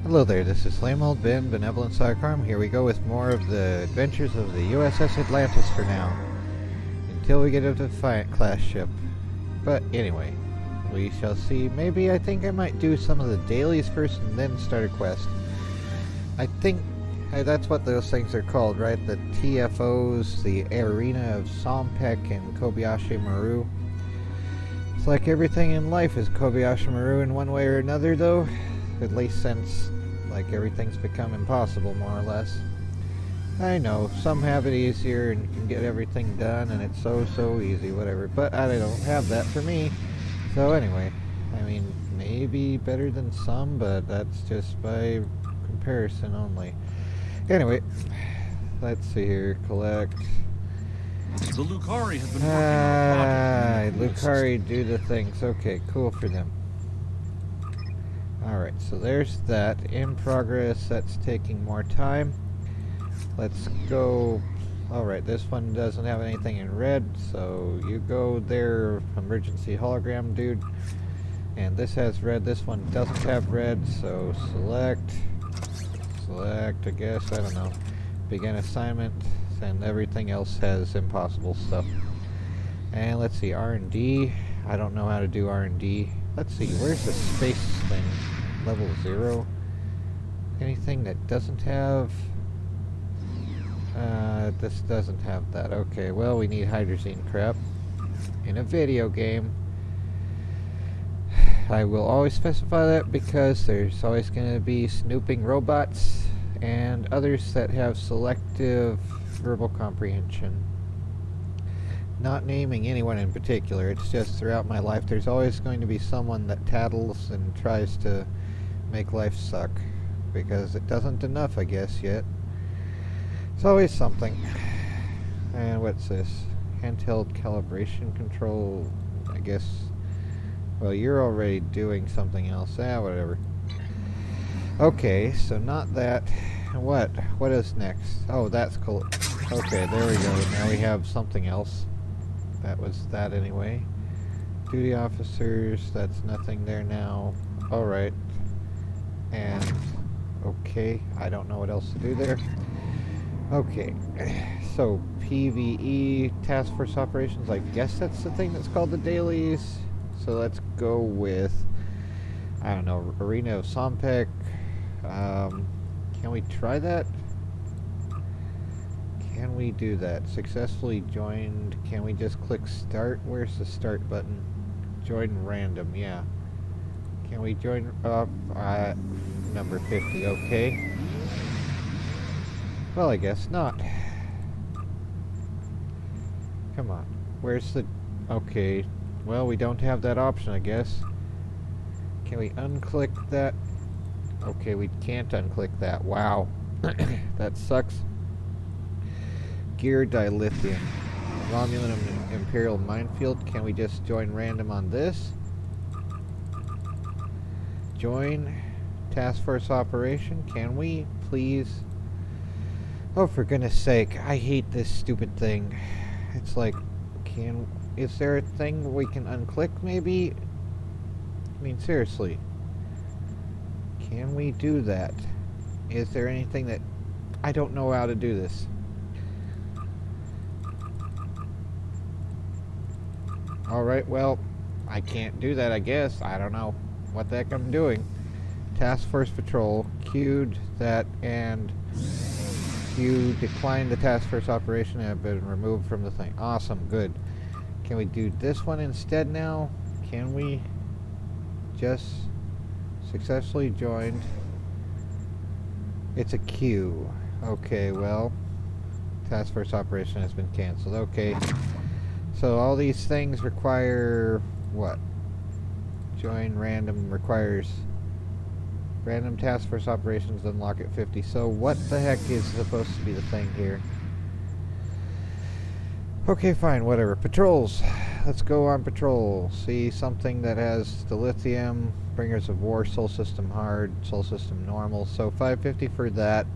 Hello there, this is Lame Old Ben, Benevolent Sidecarm. Here we go with more of the adventures of the USS Atlantis for now. Until we get a Defiant class ship. But anyway, we shall see. Maybe I think I might do some of the dailies first and then start a quest. I think that's what those things are called, right? The TFOs, the Arena of Sompek and Kobayashi Maru. It's like everything in life is Kobayashi Maru in one way or another, though. At least since, like, everything's become impossible, more or less. I know, some have it easier and can get everything done, and it's so easy, whatever. But I don't have that for me. So anyway, I mean, maybe better than some, but that's just by comparison only. Anyway, let's see here. Collect. The Lucari have been working on a project. Lucari do the things. Okay, cool for them. Alright, so there's that. In progress, that's taking more time. Let's go. Alright, this one doesn't have anything in red, so you go there, emergency hologram dude. And this has red, this one doesn't have red, so select, I guess, I don't know. Begin assignment, and everything else has impossible stuff. And let's see, R&D. I don't know how to do R&D. Let's see, where's the space thing? Level 0? Anything that doesn't have... this doesn't have that. Okay, well, we need hydrazine crap in a video game. I will always specify that because there's always going to be snooping robots and others that have selective verbal comprehension. Not naming anyone in particular, it's just throughout my life there's always going to be someone that tattles and tries to make life suck, because it doesn't enough, I guess, yet. It's always something. And what's this? Handheld calibration control, I guess. Well, you're already doing something else. Whatever. Okay, so not that. What is next? Oh, that's cool. Okay, there we go. Now we have something else. That was that anyway. Duty officers, that's nothing there now. Alright. And, okay, I don't know what else to do there. Okay, so PvE, Task Force Operations, I guess that's the thing that's called the dailies. So let's go with, I don't know, Arena of Sompek. Can we try that? Can we do that? Successfully joined. Can we just click start? Where's the start button? Join random, yeah. Can we join number 50, okay. Well, I guess not. Come on. Where's the... Okay. Well, we don't have that option, I guess. Can we unclick that? Okay, we can't unclick that. Wow. That sucks. Gear dilithium. Romulan Imperial Minefield. Can we just join random on this? Join Task Force Operation. Can we, please? Oh, for goodness sake. I hate this stupid thing. It's like, is there a thing we can unclick, maybe? I mean, seriously. Can we do that? Is there anything that... I don't know how to do this. Alright, well, I can't do that, I guess. I don't know what the heck I'm doing. Task Force Patrol. Queued that, and you declined the Task Force operation and have been removed from the thing. Awesome, good. Can we do this one instead now? Can we just successfully joined? It's a queue. Okay, well, Task Force operation has been canceled. Okay. So all these things require what? Join random requires random Task Force operations unlock at 50. So what the heck is supposed to be the thing here? Okay, fine, whatever. Patrols. Let's go on patrol. See something that has the lithium, Bringers of War, Soul System Hard, Soul System Normal. So 550 for that.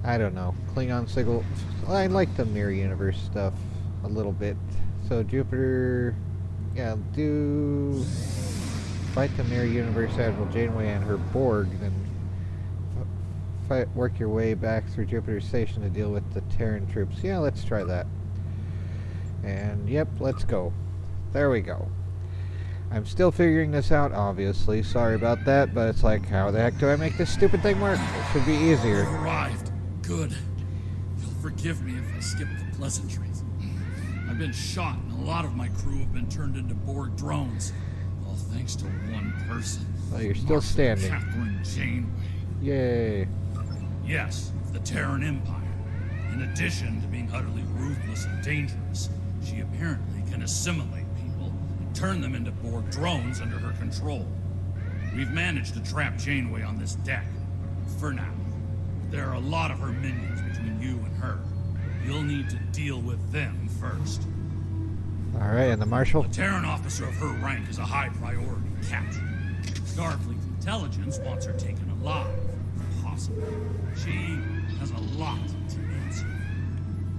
I don't know. Klingon Sigil. I like the Mirror Universe stuff a little bit. So Jupiter, yeah, do fight the Mirror Universe Admiral Janeway and her Borg, then work your way back through Jupiter Station to deal with the Terran troops. Yeah, let's try that. And yep, let's go. There we go. I'm still figuring this out, obviously. Sorry about that, but it's like, how the heck do I make this stupid thing work? It should be easier. You arrived. Good. You'll forgive me if I skip the pleasantries. I've been shot, and a lot of my crew have been turned into Borg drones. All thanks to one person. Well, you're still Marshal standing. Catherine Janeway. Yay. Yes, of the Terran Empire. In addition to being utterly ruthless and dangerous, she apparently can assimilate people and turn them into Borg drones under her control. We've managed to trap Janeway on this deck. For now. There are a lot of her minions between you and her. You'll need to deal with them first. Alright, and the Marshal? A Terran officer of her rank is a high priority capture. Starfleet intelligence wants her taken alive, if possible. She has a lot to answer.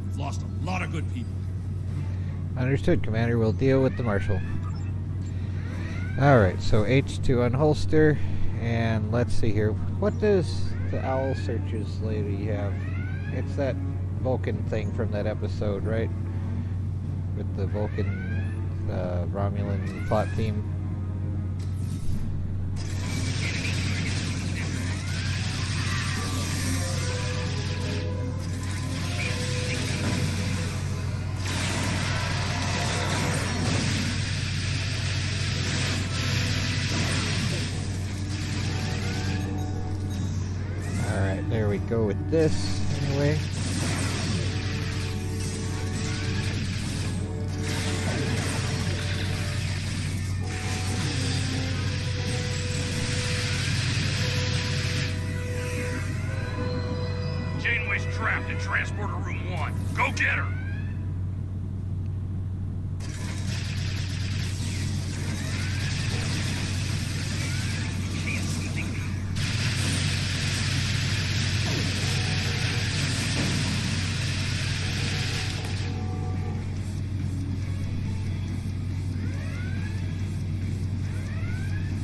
We've lost a lot of good people. Understood, Commander. We'll deal with the Marshal. Alright, so H to unholster, and let's see here. What does the Owl Searches lady have? It's that Vulcan thing from that episode, right? With the Vulcan, Romulan plot theme. Alright, there we go with this, anyway. Janeway's trapped in Transporter Room 1. Go get her!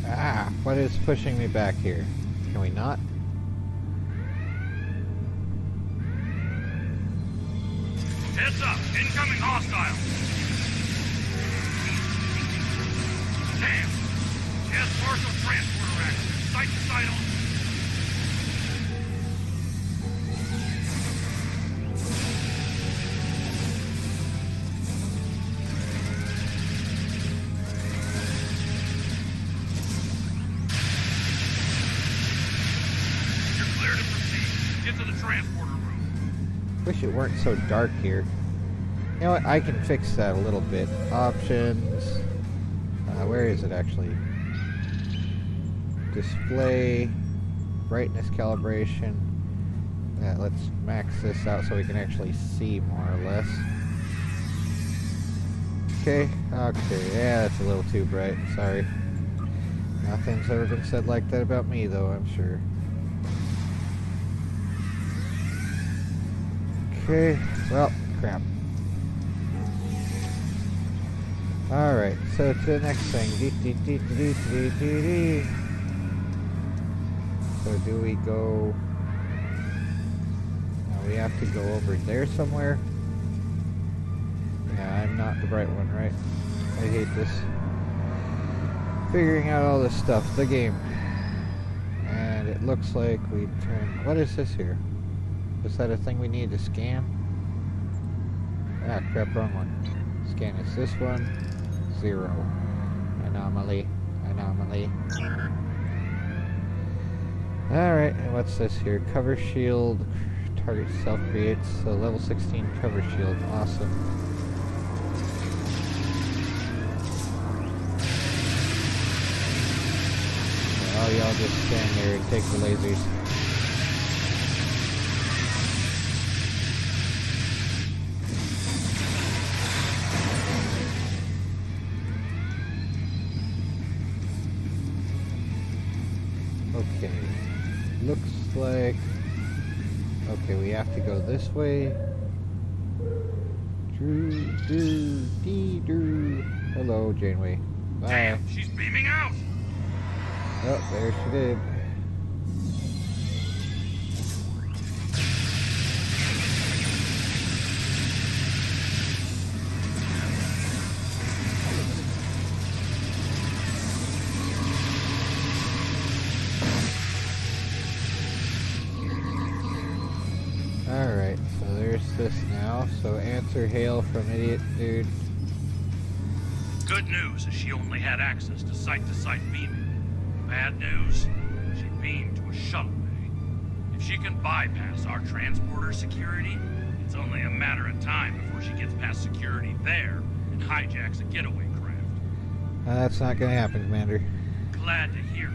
Ah, what is pushing me back here? Can we not? Heads up! Incoming hostile! Damn! Yes, partial transporter action. Sight to sight on. You're clear to proceed. Get to the transporter room. Wish it weren't so dark here. You know what? I can fix that a little bit. Options. Where is it actually? Display. Brightness calibration. Let's max this out so we can actually see more or less. Okay. Okay. Yeah, that's a little too bright. Sorry. Nothing's ever been said like that about me, though, I'm sure. Okay. Well, crap. Alright, so to the next thing. So do we go... No, we have to go over there somewhere? Yeah, I'm not the bright one, right? I hate this. Figuring out all this stuff. The game. And it looks like we turn... What is this here? Is that a thing we need to scan? Ah, crap, wrong one. Scan is this one. 0. Anomaly. Anomaly. Alright, and what's this here? Cover shield. Target self creates. So level 16 cover shield. Awesome. Oh, y'all just stand there and take the lasers. Okay, looks like... Okay, we have to go this way. Hello, Janeway. Bye. Damn, she's beaming out! Oh, there she did. now, so answer hail from idiot dude. Good news is she only had access to site-to-site beaming. Bad news, she beamed to a shuttle bay. If she can bypass our transporter security, it's only a matter of time before she gets past security there and hijacks a getaway craft. That's not gonna happen, Commander. Glad to hear it.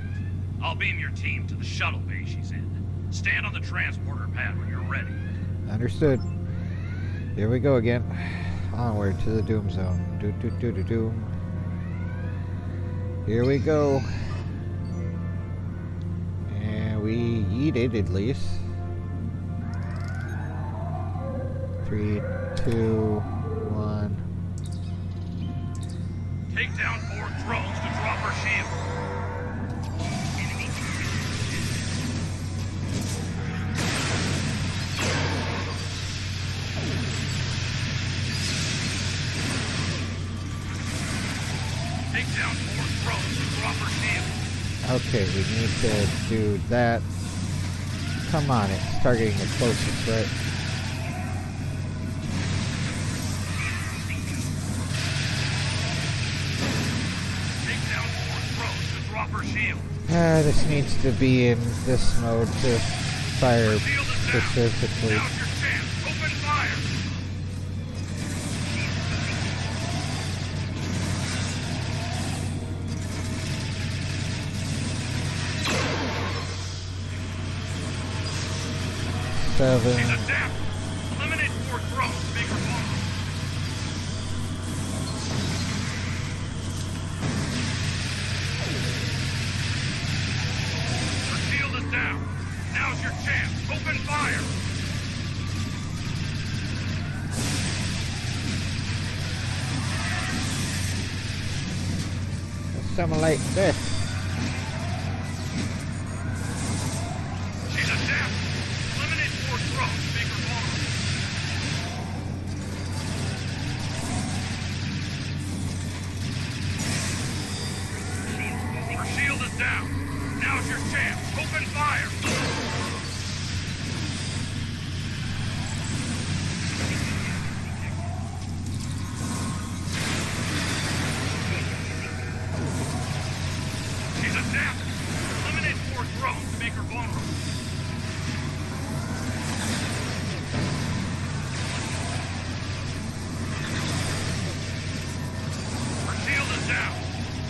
I'll beam your team to the shuttle bay she's in. Stand on the transporter pad when you're ready. Understood. Here we go again. Onward to the Doom Zone. Doom. Here we go. And we yeeted at least. 3, 2, 1. Take down Borg drones to drop her shield. Take down Borg drones to drop her shield. Okay, we need to do that. Come on, it's targeting the closest, right? Take down Borg drones to drop her shield. This needs to be in this mode to fire Shield is down. specifically. Now's your chance. Open fire. She's 7. adapted. Eliminate Borg drones to make her vulnerable. Her shield is down. Now's your chance. Open fire. Assimilate this. She's adapted. Eliminate Borg drones to make her vulnerable. Her shield is down. Now's your chance. Open fire. She's adapted. Eliminate Borg drones to make her vulnerable. Her shield is down.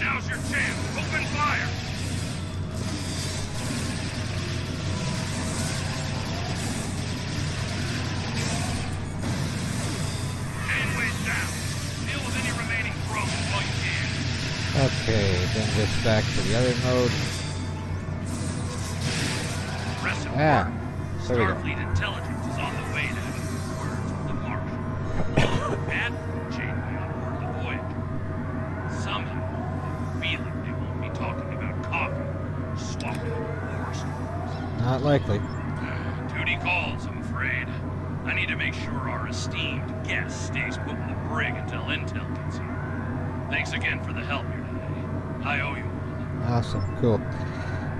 Now's your chance. Open fire. Gangway's down. Deal with any remaining drones while you can. Okay, then just back to the other mode. Impressive Ah, work. there we go. Starfleet intelligence is on the way to having words with the Martian. Admiral Janeway on board the Voyager. Somehow, I'm feeling they won't be talking about coffee or swapping war stories. Not likely. Duty calls, I'm afraid. I need to make sure our esteemed guest stays put in the brig until intel gets here. Thanks again for the help here today. I owe you one. Awesome, cool.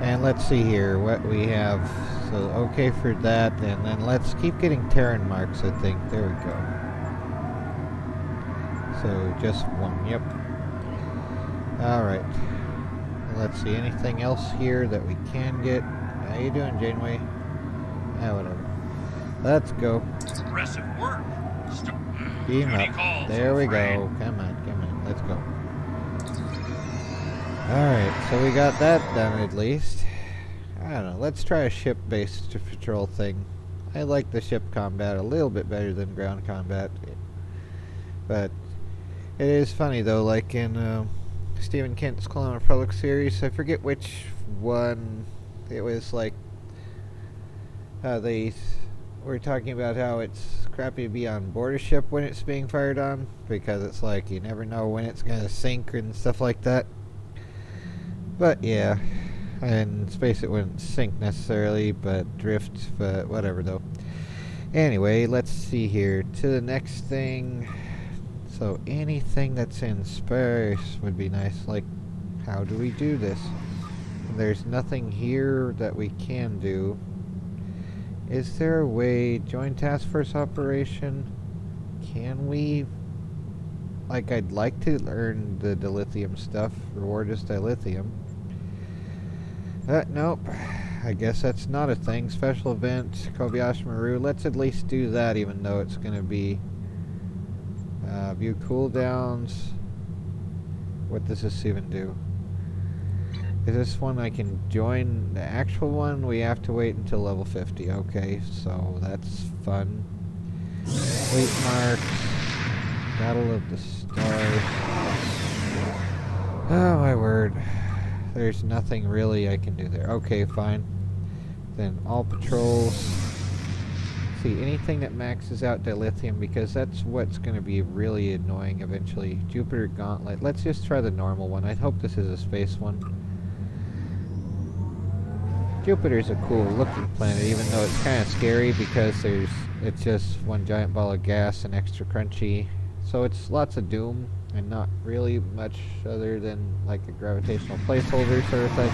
And let's see here what we have. So, okay for that, and then let's keep getting Terran marks, I think. There we go. So, just one, yep. Alright. Let's see, anything else here that we can get? How you doing, Janeway? Whatever. Let's go. Impressive work. Beam Duty up. calls, There I'm we afraid. go. Come on. Let's go. Alright, so we got that done at least. I don't know, let's try a ship-based patrol thing. I like the ship combat a little bit better than ground combat. But it is funny though, like in Stephen Kent's Clone Republic series, I forget which one it was, like they were talking about how it's crappy to be on board a ship when it's being fired on, because it's like you never know when it's gonna sink and stuff like that. But yeah, in space it wouldn't sink necessarily, but drift, but whatever though. Anyway, let's see here, to the next thing. So anything that's in space would be nice. Like, how do we do this? There's nothing here that we can do. Is there a way, join task force operation? Can we... Like, I'd like to earn the dilithium stuff. Reward is dilithium. Nope. I guess that's not a thing. Special event, Kobayashi Maru. Let's at least do that, even though it's going to be... view cooldowns. What does this even do? Is this one I can join the actual one? We have to wait until level 50. Okay, so that's fun. Fleet marks. Battle of the Stars. Oh my word. There's nothing really I can do there. Okay, fine. Then all patrols. See, anything that maxes out dilithium, because that's what's going to be really annoying eventually. Jupiter Gauntlet. Let's just try the normal one. I hope this is a space one. Jupiter's a cool looking planet, even though it's kind of scary because it's just one giant ball of gas and extra crunchy. So it's lots of doom and not really much other than like a gravitational placeholder sort of thing.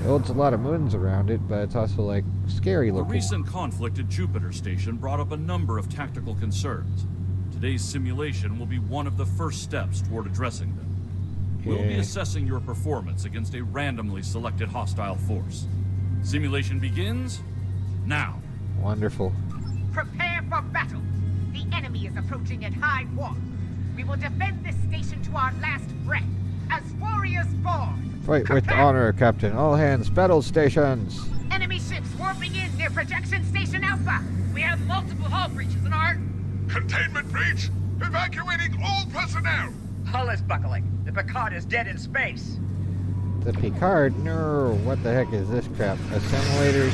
It holds a lot of moons around it, but it's also like scary The looking. recent conflict at Jupiter Station brought up a number of tactical concerns. Today's simulation will be one of the first steps toward addressing them. We'll be Okay. assessing your performance against a randomly selected hostile force. Simulation begins now. Wonderful. Prepare for battle. The enemy is approaching at high warp. We will defend this station to our last breath, as warriors born. Fight with Prepare. honor, Captain. All hands, battle stations. Enemy ships warping in near projection station Alpha. We have multiple hull breaches in our... Containment breach! Evacuating all personnel! Hull is buckling. The Picard is dead in space. The Picard? No, what the heck is this crap? Assimilators?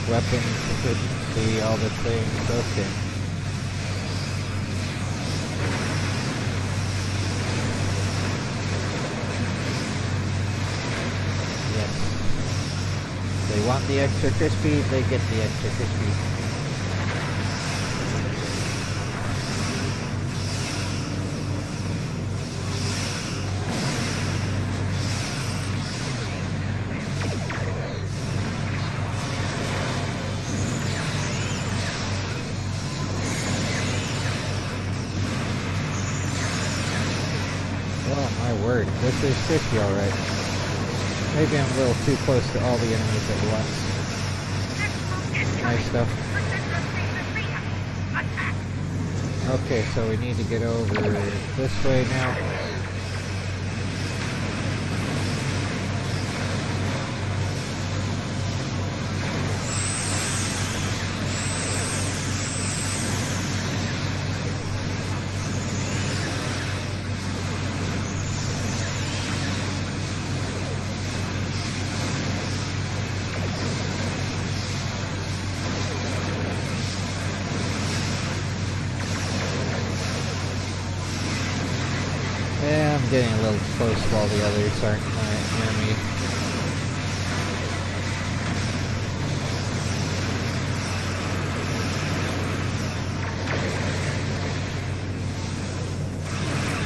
Weapon efficiency, all the things, okay. Yes. They want the extra crispy, they get the extra crispy. Oh my word, this is tricky alright. Maybe I'm a little too close to all the enemies at once. Nice stuff. Attack! Okay, so we need to get over this way now. Yeah, I'm getting a little close while the others aren't near me.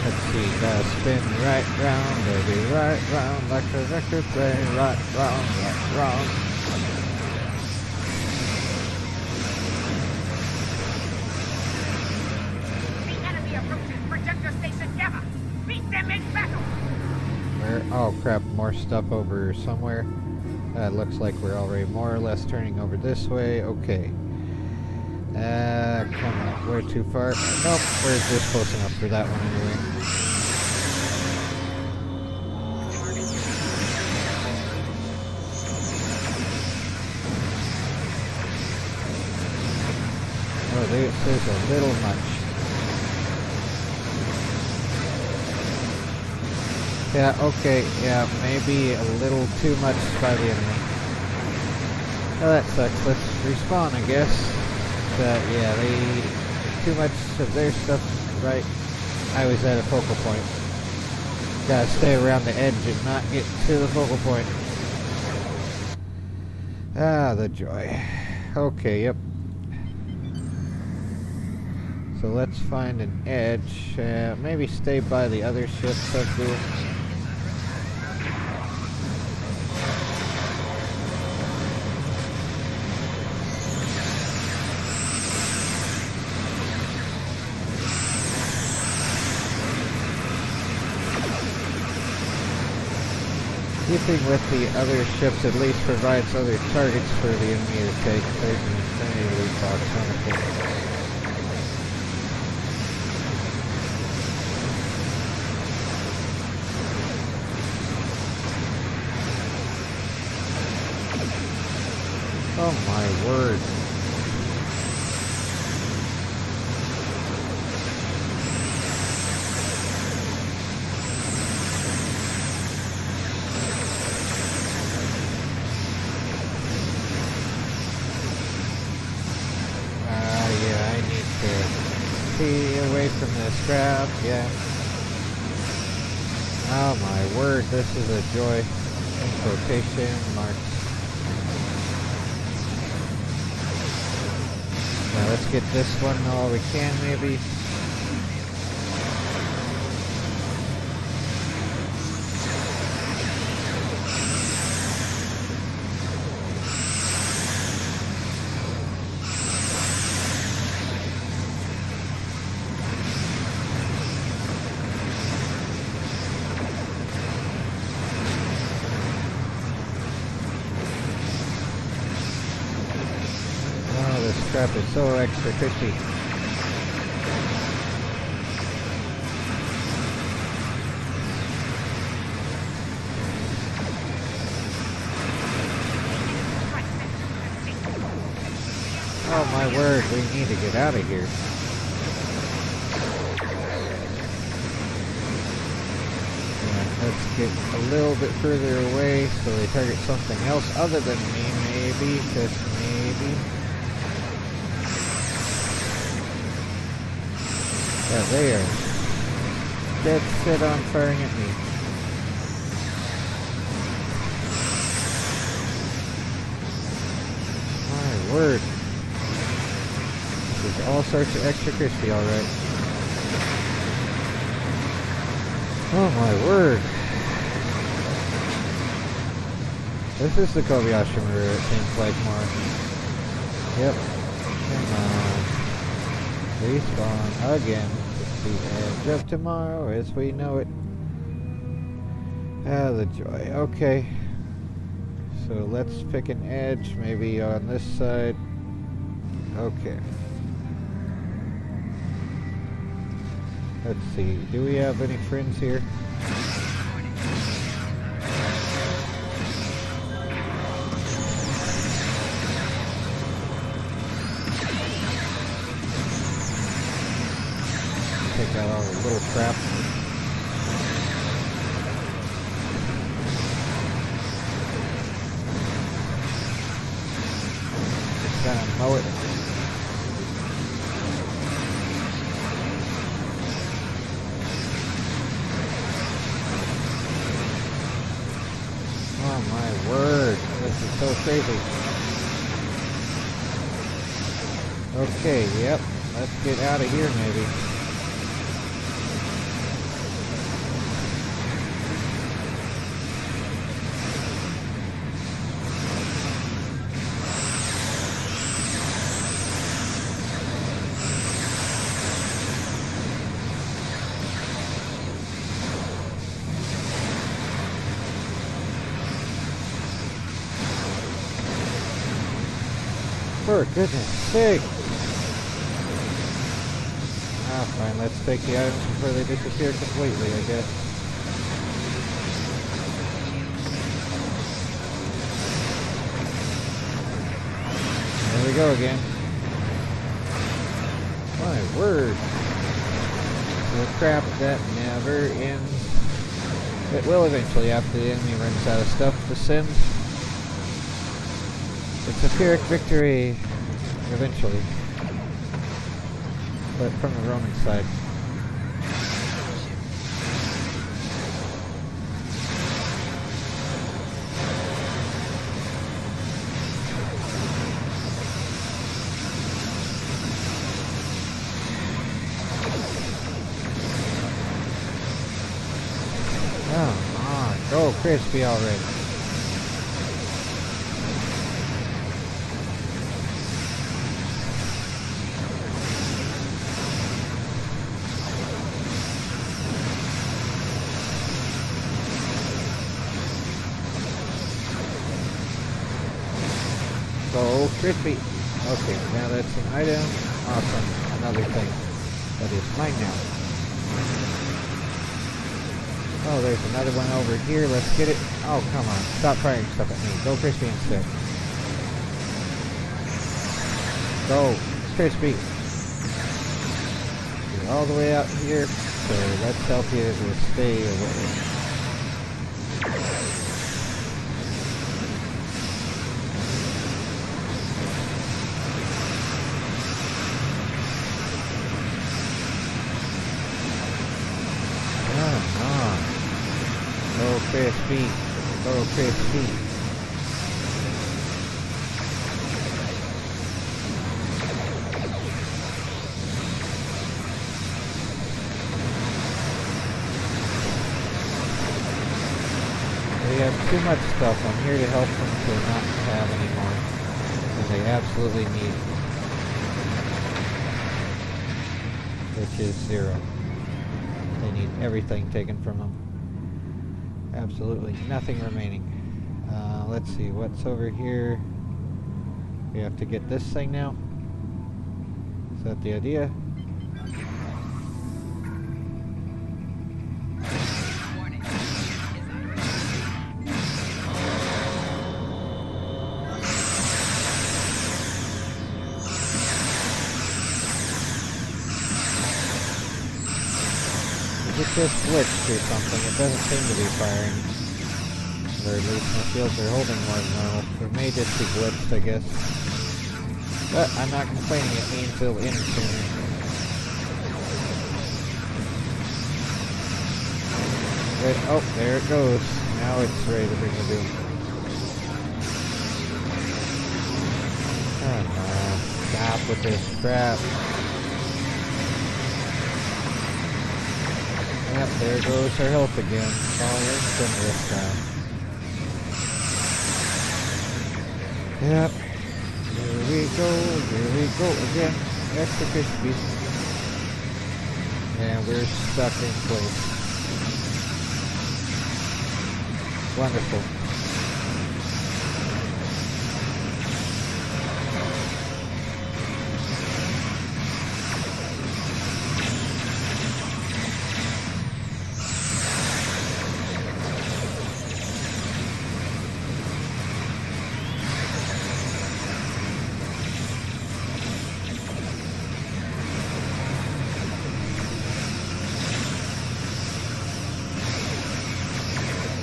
Let's see, gotta spin right round, baby, right round, like a record play, right round. The enemy approaches projector station Gamma. Meet them in battle. Where? Oh crap, more stuff over somewhere. Looks like we're already more or less turning over this way. Okay. Come on, we're too far. Nope, we're just close enough for that one anyway. Oh, there's a little much. Yeah, okay, yeah, maybe a little too much by the enemy. Oh, that sucks. Let's respawn, I guess. But yeah, they too much of their stuff right. I was at a focal point. Gotta stay around the edge and not get to the focal point. Ah, the joy. Okay, yep. So let's find an edge. Maybe stay by the other ships up here. Keeping with the other ships at least provides other targets for the enemy to take. There's an infinity loot box, wonderful. Oh my word. Yeah, I need to see away from this crowd, yeah. Oh my word, this is a joy. In quotation marks. Now let's get this one all we can, maybe. This crap is so extra crispy. Oh my word, we need to get out of here. Yeah, let's get a little bit further away so they target something else other than me, maybe, just maybe. Yeah, they are dead set on firing at me. My word. This is all sorts of extra crispy, alright. Oh my word. This is the Kobayashi Maru, it seems like more. Yep. Come on. Respawn again. The edge of tomorrow as we know it. Ah, the joy. Okay. So let's pick an edge, maybe on this side. Okay. Let's see. Do we have any friends here? Take out all the little crap. Just kind of mow it. Oh my word, this is so crazy. Okay, yep, let's get out of here maybe. For goodness sake! Ah, fine, let's take the items before they disappear completely, I guess. There we go again. My word! The crap that never ends. It will eventually after the enemy runs out of stuff to send. It's a Pyrrhic victory, eventually, but from the Roman side. crispy already. So crispy. Okay, now that's an item. Awesome. Another thing that is mine now. Oh, there's another one over here. Let's get it. Oh, come on. Stop firing stuff at me. Go crispy instead. Go crispy. Get all the way out here. So let's help you to stay away. Crispy. Oh, crispy. They have too much stuff. I'm here to help them to not have any more. And they absolutely need. Which is 0. They need everything taken from them. Absolutely nothing remaining. Let's see, what's over here? We have to get this thing now. Is that the idea? It just glitched or something. It doesn't seem to be firing. Or at least my shields are holding more than normal. It may just be glitched, I guess. But I'm not complaining. It means it'll end sooner. Wait, oh, there it goes. Now it's ready to bring the doom. Oh no. Stop with this crap. Yep, there goes her health again. Falling from this time. Yep. Here we go again. Extra crispy. And we're stuck in place. Wonderful.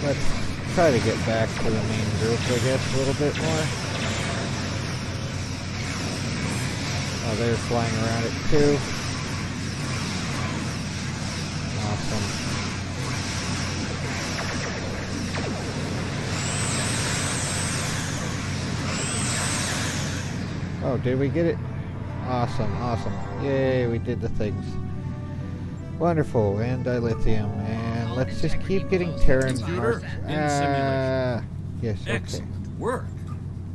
Let's try to get back to the main group, I guess, a little bit more. Oh, they're flying around it too. Awesome. Oh, did we get it? Awesome, awesome. Yay, we did the things. Wonderful, and dilithium, and let's just keep getting Terran Computer parts. in simulation. Yes, okay. Excellent work.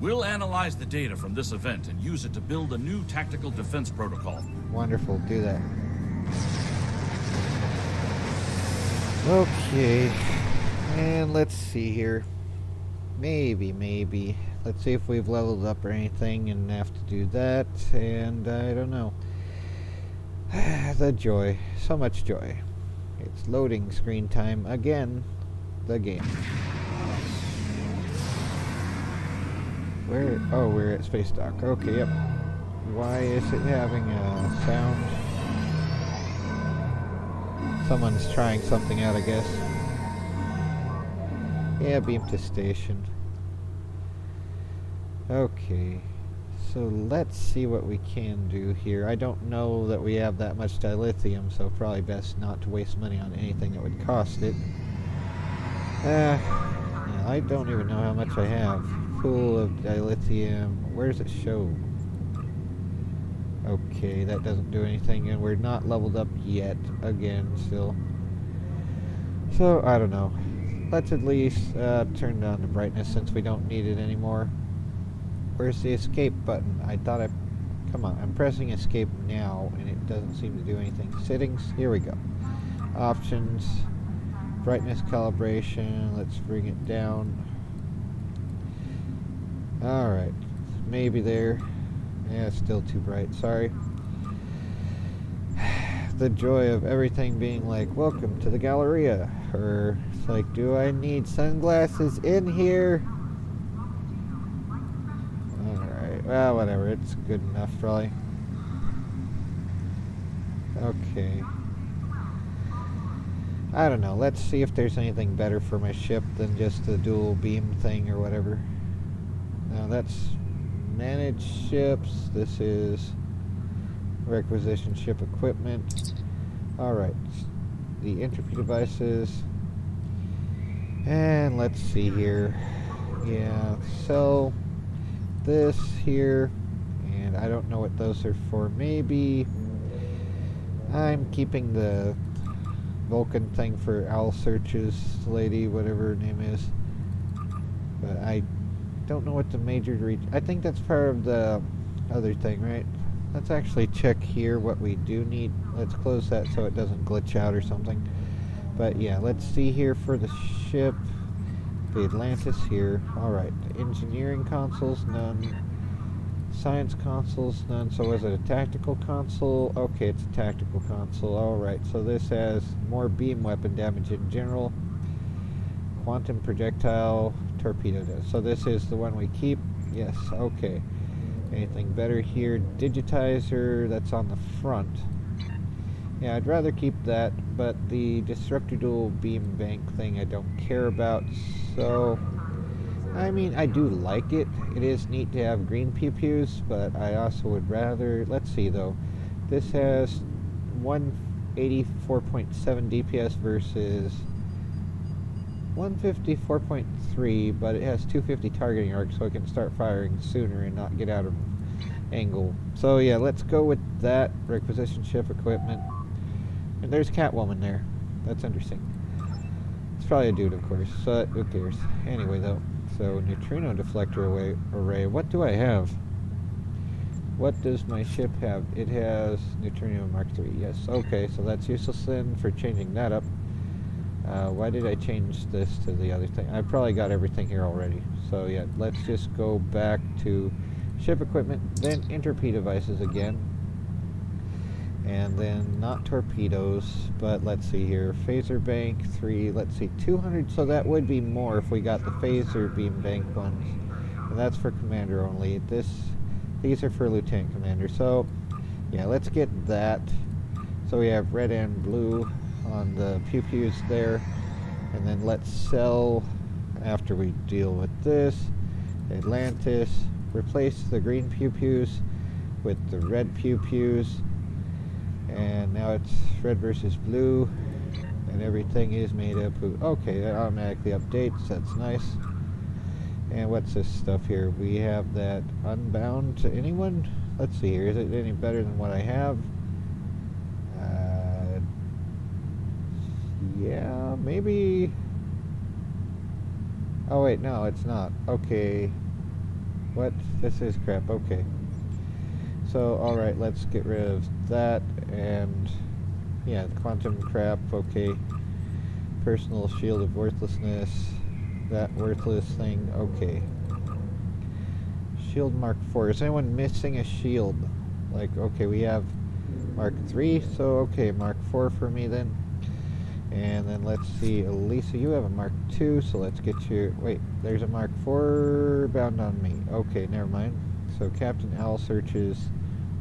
We'll analyze the data from this event and use it to build a new tactical defense protocol. Wonderful, do that. Okay, and let's see here. Maybe. Let's see if we've leveled up or anything and have to do that, and I don't know. The joy. So much joy. It's loading screen time again. The game. Where? Oh, we're at Space Dock. Okay, yep. Why is it having a sound? Someone's trying something out, I guess. Yeah, beam to station. Okay. So let's see what we can do here. I don't know that we have that much dilithium, so probably best not to waste money on anything that would cost it. Yeah, I don't even know how much I have. Pool of dilithium. Where does it show? Okay, that doesn't do anything, and we're not leveled up yet. Again, still. So, I don't know. let's at least turn down the brightness since we don't need it anymore. Where's the escape button? I thought I... Come on, I'm pressing escape now and it doesn't seem to do anything. Settings, here we go. Options, brightness calibration, let's bring it down. Alright, maybe there. Yeah, it's still too bright, sorry. The joy of everything being like, welcome to the Galleria. Or, it's like, do I need sunglasses in here? Alright, well, whatever, it's good enough, probably. Okay. I don't know, let's see if there's anything better for my ship than just the dual beam thing or whatever. Now that's manage ships, this is requisition ship equipment. Alright, the entropy devices. And let's see here. Yeah, sell this here. And I don't know what those are for. Maybe I'm keeping the Vulcan thing for Owl Searches lady, whatever her name is. But I don't know what the major reach. I think that's part of the other thing, right? Let's actually check here what we do need. Let's close that so it doesn't glitch out or something. But yeah, let's see here for the ship. The Atlantis here. Alright, engineering consoles, none. Science consoles, none. So was it a tactical console? Okay, it's a tactical console. Alright, so this has more beam weapon damage in general. Quantum projectile torpedo does. So this is the one we keep? Yes, okay. Anything better here? Digitizer, that's on the front. Yeah, I'd rather keep that, but the disruptor dual beam bank thing I don't care about, so... I mean, I do like it. It is neat to have green pew-pews, but I also would rather... Let's see, though. This has 184.7 DPS versus 154.3, but it has 250 targeting arc, so I can start firing sooner and not get out of angle. So yeah, let's go with that. Requisition ship equipment. And there's Catwoman there. That's interesting. It's probably a dude, of course, so who cares. Anyway, though. So, neutrino deflector array. What do I have? What does my ship have? It has neutrino Mark III. Yes, okay, so that's useless then for changing that up. Why did I change this to the other thing? I probably got everything here already. So yeah, let's just go back to ship equipment, then entropy devices again. And then not torpedoes, but let's see here. Phaser bank 3, let's see, 200, so that would be more if we got the phaser beam bank ones. And that's for commander only. These are for lieutenant commander. So yeah, let's get that. So we have red and blue on the pew-pews there. And then let's sell, after we deal with this, Atlantis. Replace the green pew-pews with the red pew-pews. And now it's red versus blue, and everything is made up of... Okay, that automatically updates, that's nice. And what's this stuff here? We have that unbound to anyone? Let's see here, is it any better than what I have? Yeah, maybe... Oh wait, no, it's not. Okay. What? This is crap, okay. So, alright, let's get rid of that, and yeah, the quantum crap, okay. Personal shield of worthlessness, that worthless thing, okay. Shield Mark 4, is anyone missing a shield? Like, okay, we have Mark 3, so okay, Mark 4 for me then. And then let's see, Elisa, you have a Mark 2, so let's get you, wait, there's a Mark 4 bound on me. Okay, never mind. So Captain Owl searches,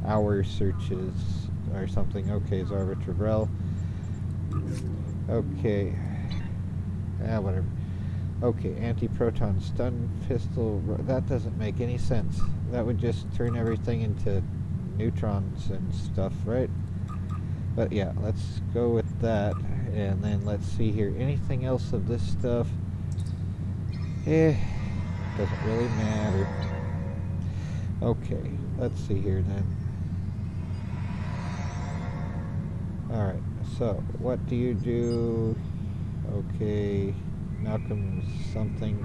our searches, or something. Okay, Zarva Travrell. Okay. Whatever. Okay, anti-proton stun pistol. That doesn't make any sense. That would just turn everything into neutrons and stuff, right? But yeah, let's go with that. And then let's see here. Anything else of this stuff? Doesn't really matter. Okay, let's see here then. Alright, so what do you do? Okay, Malcolm something.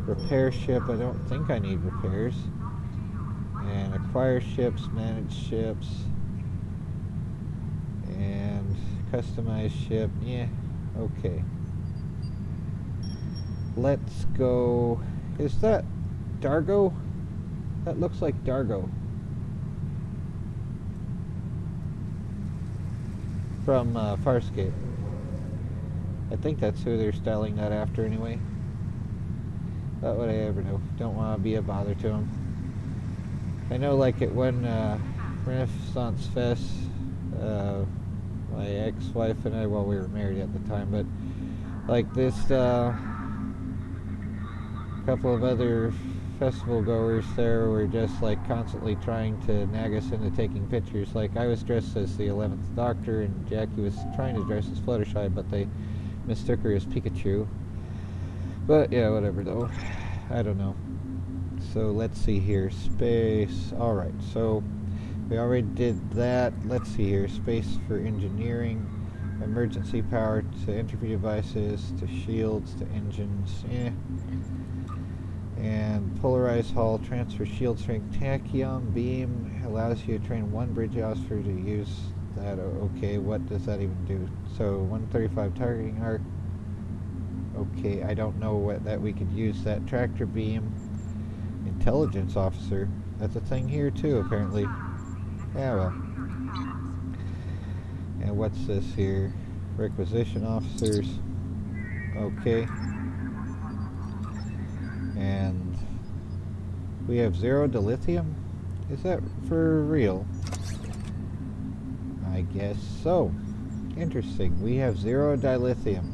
Repair ship. I don't think I need repairs. And acquire ships, manage ships. And customize ship. Yeah, okay. Let's go. Is that Dargo? That looks like Dargo. From Farscape. I think that's who they're styling that after anyway. Not what I ever know. Don't want to be a bother to them. I know like at one Renaissance Fest, my ex-wife and I, well, we were married at the time, but like this couple of other festival goers there were just like constantly trying to nag us into taking pictures. Like I was dressed as the 11th Doctor and Jackie was trying to dress as Fluttershy, but they mistook her as Pikachu. But yeah, whatever though. I don't know. So let's see here. Space. Alright, so we already did that. Let's see here. Space for engineering. Emergency power to interview devices, to shields, to engines. Eh. And polarized hull, transfer shield strength, tachyon beam, allows you to train one bridge officer to use that. Okay, what does that even do? So 135 targeting arc. Okay, I don't know what that we could use that. Tractor beam, intelligence officer. That's a thing here too, apparently. Yeah, well. And what's this here? Requisition officers. Okay. And we have 0 dilithium? Is that for real? I guess so. Interesting. We have 0 dilithium.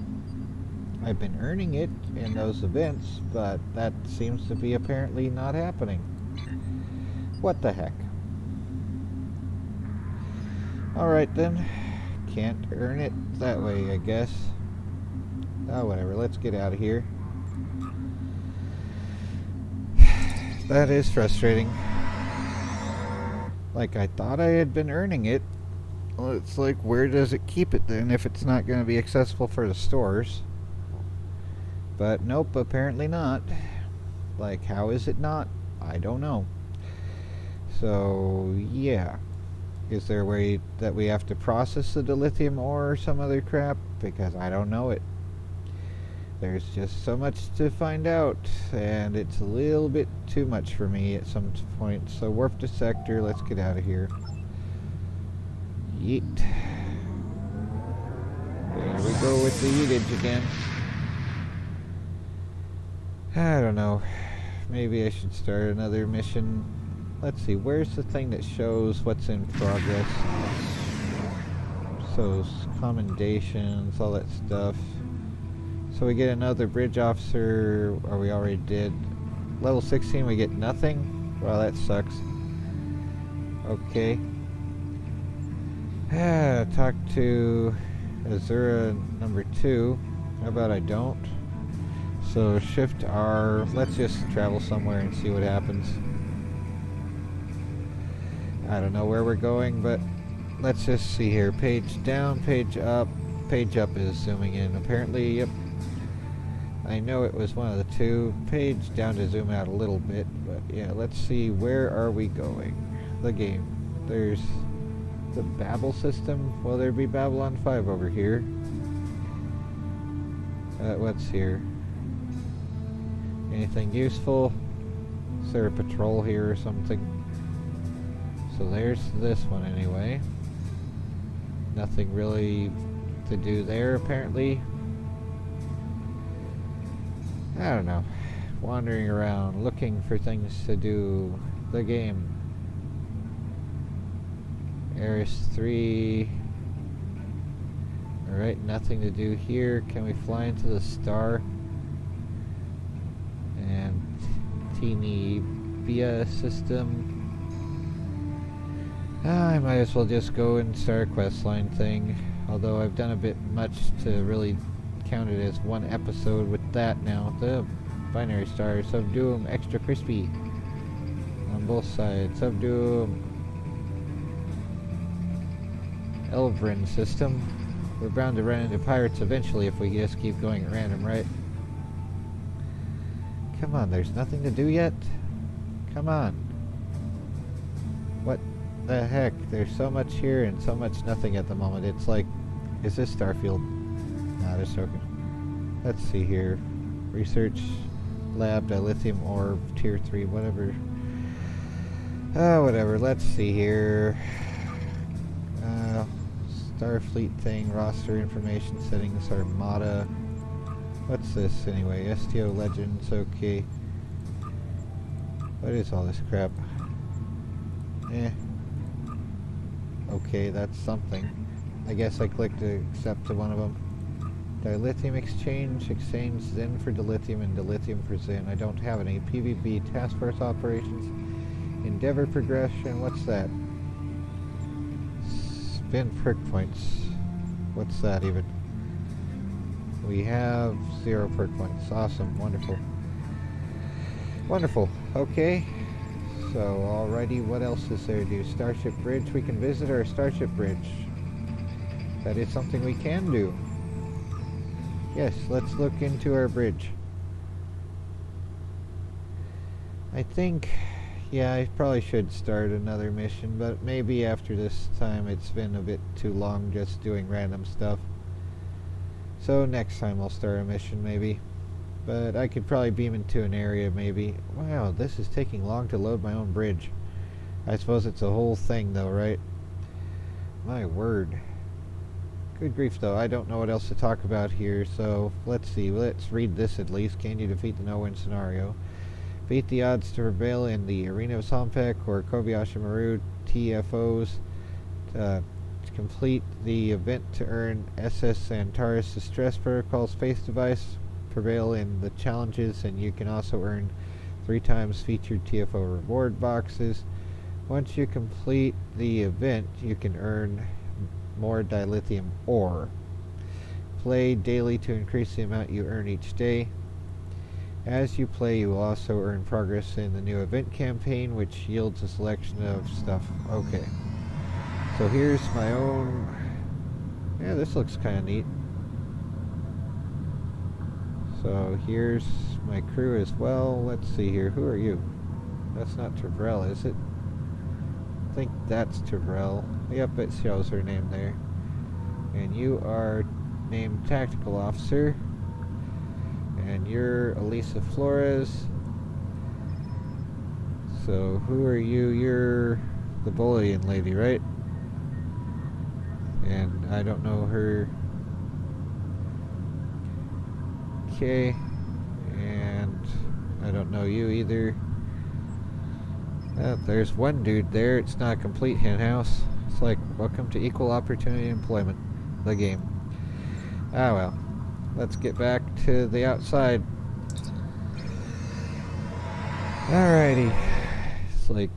I've been earning it in those events, but that seems to be apparently not happening. What the heck? Alright then. Can't earn it that way, I guess. Oh, whatever. Let's get out of here. That is frustrating. Like, I thought I had been earning it. Well, it's like, where does it keep it then if it's not going to be accessible for the stores? But nope, apparently not. Like, how is it not? I don't know. So, yeah. Is there a way that we have to process the dilithium ore or some other crap? Because I don't know it. There's just so much to find out, and it's a little bit too much for me at some point. So warp to sector, let's get out of here. Yeet. There we go with the yeetage again. I don't know. Maybe I should start another mission. Let's see, where's the thing that shows what's in progress? So, commendations, all that stuff. So we get another bridge officer, or we already did. Level 16 we get nothing? Well, that sucks. Okay. Talk to Azura number 2. How about I don't? So shift R, let's just travel somewhere and see what happens. I don't know where we're going, but let's just see here. Page down, page up. Page up is zooming in. Apparently, yep. I know it was one of the two. Page down to zoom out a little bit, but yeah, let's see, where are we going? The game. There's the Babel system. Will there be Babylon 5 over here? What's here? Anything useful? Is there a patrol here or something? So there's this one anyway. Nothing really to do there apparently. I don't know. Wandering around looking for things to do. The game. Eris 3. Alright, nothing to do here. Can we fly into the star? And Tenebia system. I might as well just go and start a questline thing. Although I've done a bit much to really count it as one episode with that now. The binary star, Subdoom, extra crispy. On both sides. Subdoom. Elvrin system. We're bound to run into pirates eventually if we just keep going at random, right? Come on, there's nothing to do yet? Come on. What the heck? There's so much here and so much nothing at the moment. It's like, is this Starfield? Nah, just joking. Let's see here. Research lab, dilithium ore, tier 3, whatever. Whatever. Let's see here. Starfleet thing, roster information, settings, Armada. What's this anyway? STO Legends, okay. What is all this crap? Okay, that's something. I guess I clicked to accept to one of them. Dilithium exchange Zen for dilithium and dilithium for Zen. I don't have any. PvP task force operations. Endeavor progression, what's that? Spin prick points. What's that even? We have 0 perk points. Awesome, wonderful. Wonderful, okay. So, alrighty, what else is there to do? Starship Bridge, we can visit our Starship Bridge. That is something we can do. Yes, let's look into our bridge. I think, yeah, I probably should start another mission, but maybe after this time it's been a bit too long just doing random stuff. So next time I'll start a mission maybe. But I could probably beam into an area maybe. Wow, this is taking long to load my own bridge. I suppose it's a whole thing though, right? My word. Good grief though, I don't know what else to talk about here, so let's see, let's read this at least. Can you defeat the no-win scenario? Beat the odds to prevail in the Arena of Sompek or Kobayashi Maru TFOs. To complete the event to earn SS Antares Distress Protocol Space Device. Prevail in the challenges, and you can also earn 3 times featured TFO reward boxes. Once you complete the event, you can earn more dilithium ore. Play daily to increase the amount you earn each day. As you play, you will also earn progress in the new event campaign, which yields a selection of stuff. Okay. So here's my own... Yeah, this looks kind of neat. So here's my crew as well. Let's see here. Who are you? That's not Tavrel, is it? I think that's Tavrel. Yep, it shows her name there. And you are named Tactical Officer. And you're Elisa Flores. So who are you? You're the Bolian lady, right? And I don't know her. Okay. And I don't know you either. There's one dude there. It's not a complete hen house. It's like, welcome to Equal Opportunity Employment, the game. Ah well. Let's get back to the outside. Alrighty. It's like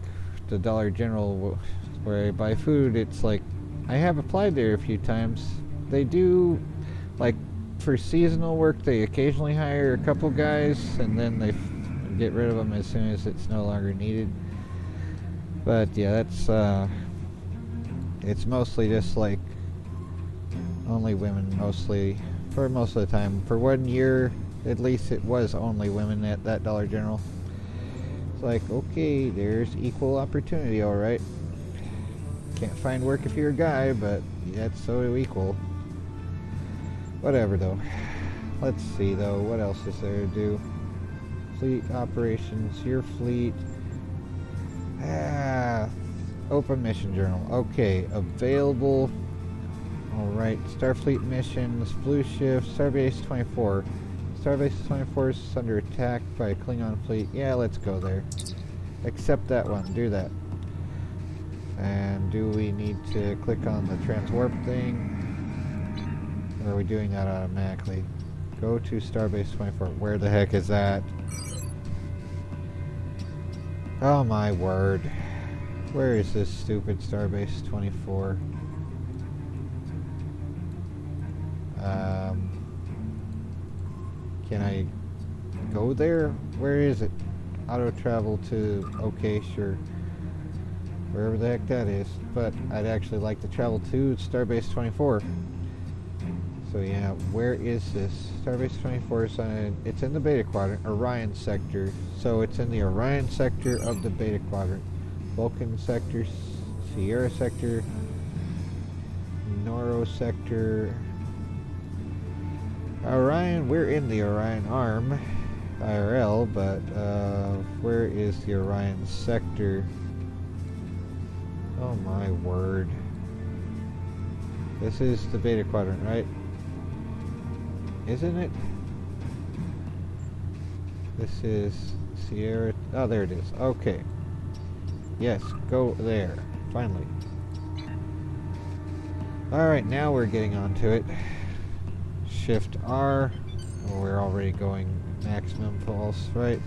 the Dollar General where I buy food. It's like, I have applied there a few times. They do, like, for seasonal work, they occasionally hire a couple guys, and then they get rid of them as soon as it's no longer needed. But yeah, that's it's mostly just like only women, mostly for most of the time. For 1 year at least, it was only women at that Dollar General. It's like, okay, there's equal opportunity, alright. Can't find work if you're a guy, but that's so equal. Whatever though. Let's see though, what else is there to do? Fleet operations, your fleet. Open mission journal. Okay, available. Alright, Starfleet missions, Blue Shift, Starbase 24. Starbase 24 is under attack by a Klingon fleet. Yeah, let's go there. Accept that one, do that. And do we need to click on the transwarp thing? Or are we doing that automatically? Go to Starbase 24. Where the heck is that? Oh my word. Where is this stupid Starbase 24? Can I go there? Where is it? Auto travel to... Okay, sure. Wherever the heck that is. But I'd actually like to travel to Starbase 24. So yeah, where is this? Starbase 24 is on, it's in the Beta Quadrant, Orion sector. So it's in the Orion sector of the Beta Quadrant. Vulcan sector, Sierra sector, Noro sector. Orion, we're in the Orion arm, IRL, but where is the Orion sector? Oh my word. This is the Beta Quadrant, right? Isn't it? This is Sierra. Oh, there it is. Okay. Yes, go there. Finally. Alright, now we're getting onto it. Shift R. Oh, we're already going maximum pulse, right?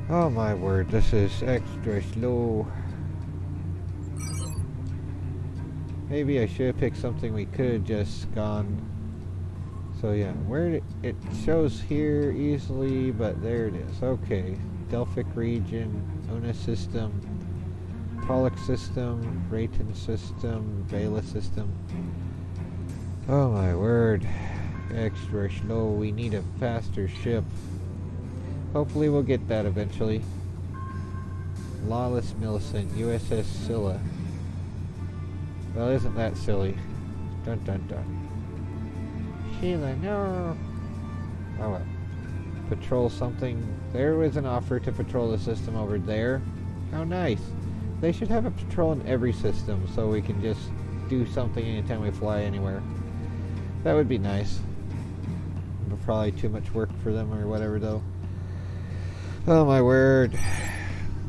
Oh my word, this is extra slow. Maybe I should have picked something we could have just gone. So yeah, where did it shows here easily, but there it is. Okay, Delphic region, Una system, Pollock system, Rayton system, Vela system. Oh my word, extra slow. We need a faster ship. Hopefully we'll get that eventually. Lawless Millicent, USS Scylla. Well, isn't that silly? Dun dun dun. Sheila, no! Oh well. Patrol something. There was an offer to patrol the system over there. How nice. They should have a patrol in every system so we can just do something anytime we fly anywhere. That would be nice. But probably too much work for them or whatever though. Oh my word.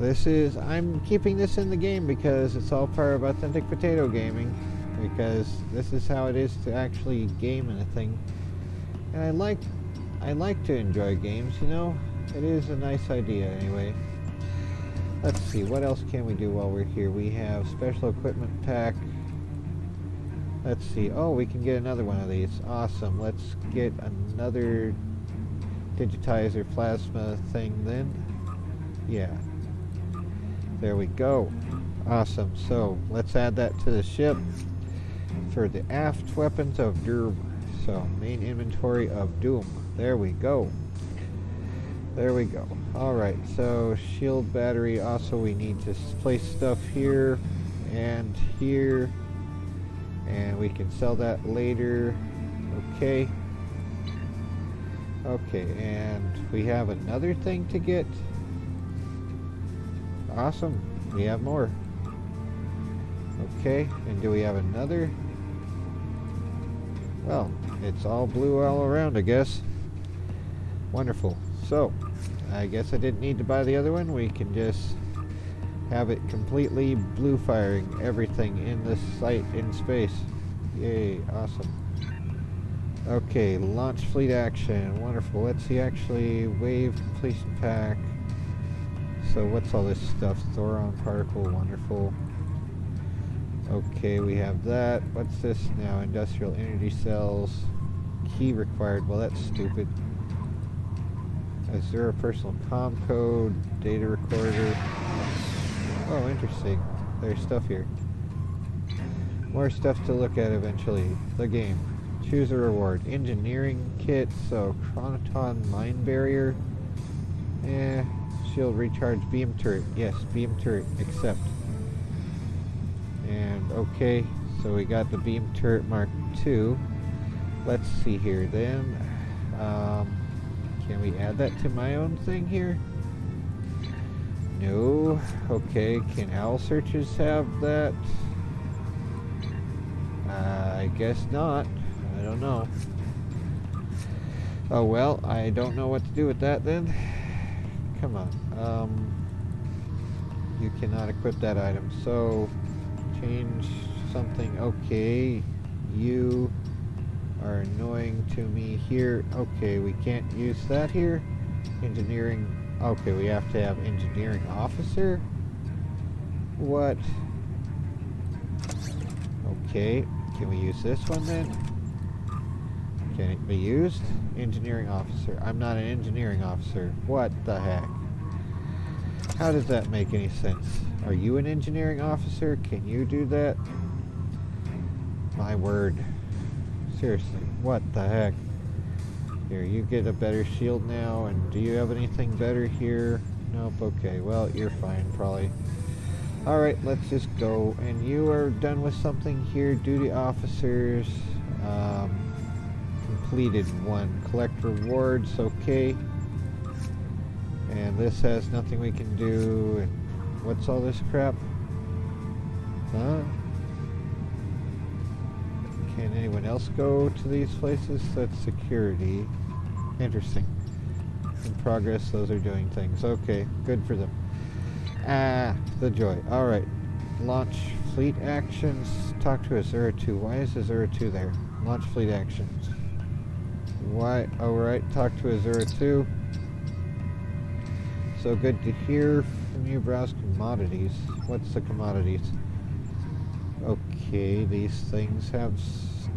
I'm keeping this in the game because it's all part of Authentic Potato Gaming. Because this is how it is to actually game in a thing. And I like to enjoy games, you know? It is a nice idea anyway. Let's see, what else can we do while we're here? We have special equipment pack. Let's see, oh, we can get another one of these. Awesome, let's get another digitizer plasma thing then. Yeah. There we go. Awesome, so let's add that to the ship. For the aft weapons of Doom. So, main inventory of Doom. There we go. There we go. Alright, so shield battery. Also, we need to place stuff here and here. And we can sell that later. Okay. Okay, and we have another thing to get. Awesome. We have more. Okay, and do we have another? Well, it's all blue all around, I guess. Wonderful. So, I guess I didn't need to buy the other one. We can just have it completely blue firing everything in this site in space. Yay, awesome. Okay, launch fleet action. Wonderful. Let's see, actually, wave completion pack. So what's all this stuff? Thoron particle, wonderful. Okay, we have that. What's this now? Industrial energy cells. Key required. Well, that's stupid. Azure personal comm code. Data recorder. Oh, interesting. There's stuff here. More stuff to look at eventually. The game. Choose a reward. Engineering kit. So, Chronoton mine barrier. Shield recharge beam turret. Yes, beam turret. Accept. And okay, so we got the beam turret Mark II. Let's see here then. Can we add that to my own thing here? No. Okay, can owl searches have that? I guess not. I don't know. Oh well, I don't know what to do with that then. Come on. You cannot equip that item. So, change something. Okay, you are annoying to me here. Okay, we can't use that here. Engineering. Okay, we have to have engineering officer. What? Okay, can we use this one then? Can it be used? Engineering officer. I'm not an engineering officer. What the heck? How does that make any sense? Are you an engineering officer? Can you do that? My word. Seriously, what the heck? Here, you get a better shield now, and do you have anything better here? Nope, okay, well, you're fine, probably. Alright, let's just go. And you are done with something here. Duty officers, completed one. Collect rewards, okay. And this has nothing we can do, and what's all this crap? Huh? Can anyone else go to these places? That's security. Interesting. In progress, those are doing things. Okay, good for them. Ah, the joy. Alright. Launch fleet actions. Talk to Azura 2. Why is Azura 2 there? Launch fleet actions. Why? Alright, talk to Azura 2. So good to hear from you. Browse commodities. What's the commodities? Okay, these things have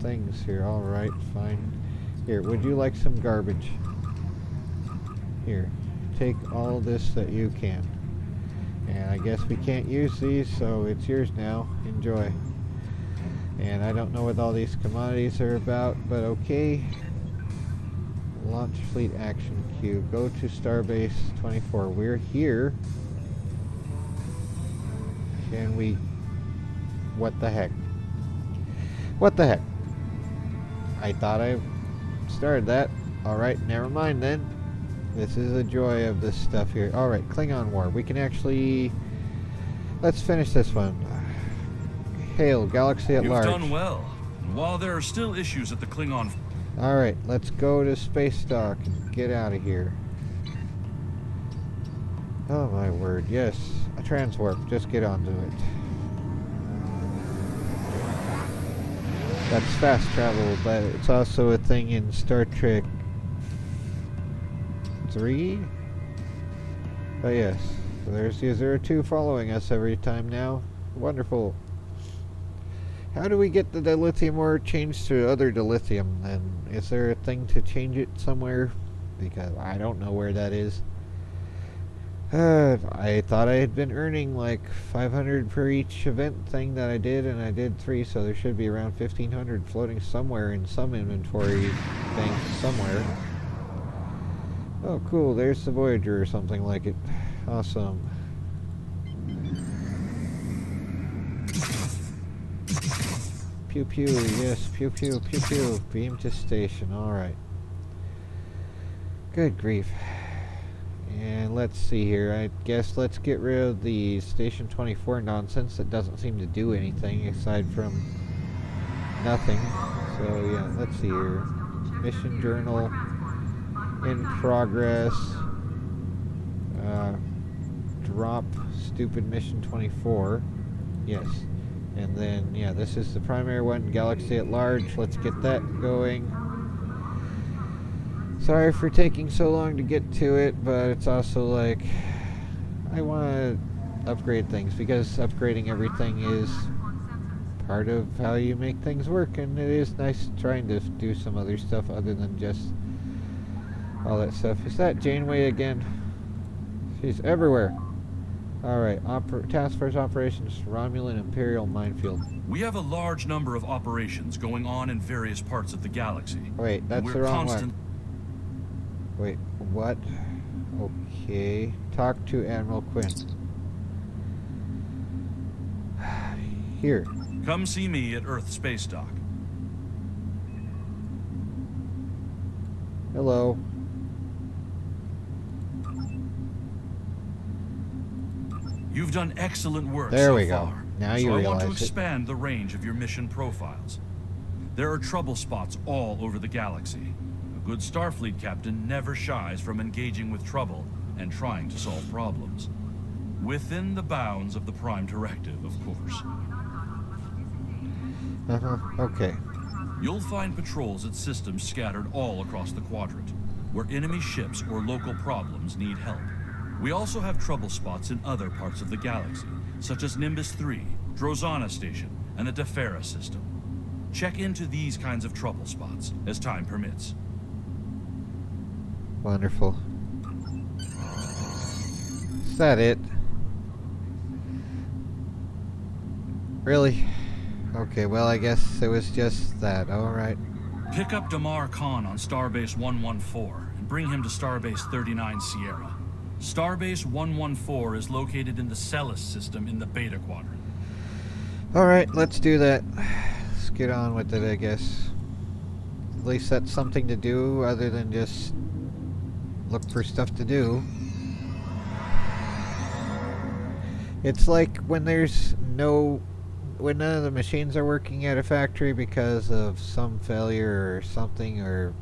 things here. Alright, fine. Here, would you like some garbage? Here, take all this that you can. And I guess we can't use these, so it's yours now. Enjoy. And I don't know what all these commodities are about, but okay. Launch fleet action queue. Go to Starbase 24. We're here. Can we... What the heck? What the heck? I thought I started that. Alright, never mind then. This is the joy of this stuff here. Alright, Klingon War. We can actually... Let's finish this one. Hail, Galaxy at Large. You've done well. And while there are still issues at the Klingon... Alright, let's go to Space Dock and get out of here. Oh my word, yes. A transwarp, just get onto it. That's fast travel, but it's also a thing in Star Trek 3? But yes, so there's the Azura 2 following us every time now. Wonderful. How do we get the dilithium ore changed to other dilithium then? Is there a thing to change it somewhere? Because I don't know where that is. I thought I had been earning like 500 per each event thing that I did, and I did 3, so there should be around 1500 floating somewhere in some inventory thing somewhere. Oh cool, there's the Voyager or something like it. Awesome. Pew pew, yes, pew pew, pew pew. Beam to station, alright. Good grief. And let's see here, I guess let's get rid of the Station 24 nonsense that doesn't seem to do anything aside from nothing. So yeah, let's see here. Mission journal in progress. Drop stupid mission 24. Yes. And then, yeah, this is the primary one, Galaxy at Large. Let's get that going. Sorry for taking so long to get to it, but it's also like, I want to upgrade things, because upgrading everything is part of how you make things work, and it is nice trying to do some other stuff other than just all that stuff. Is that Janeway again? She's everywhere. Alright, Task Force Operations, Romulan Imperial Minefield. We have a large number of operations going on in various parts of the galaxy. Wait, that's We're the wrong one. Wait, what? Okay. Talk to Admiral Quinn. Here. Come see me at Earth Space Dock. Hello. You've done excellent work There so we go. far. Now so you I want to realize it. expand the range of your mission profiles. There are trouble spots all over the galaxy. A good Starfleet captain never shies from engaging with trouble and trying to solve problems. Within the bounds of the Prime Directive, of course. Okay. You'll find patrols at systems scattered all across the quadrant, where enemy ships or local problems need help. We also have trouble spots in other parts of the galaxy, such as Nimbus 3, Drozana Station, and the Defera system. Check into these kinds of trouble spots as time permits. Wonderful. Is that it? Really? Okay, well I guess it was just that. Alright. Pick up Damar Khan on Starbase 114 and bring him to Starbase 39 Sierra. Starbase 114 is located in the Celis system in the Beta Quadrant. Alright, let's do that. Let's get on with it, I guess. At least that's something to do other than just look for stuff to do. It's like when when none of the machines are working at a factory because of some failure or something, or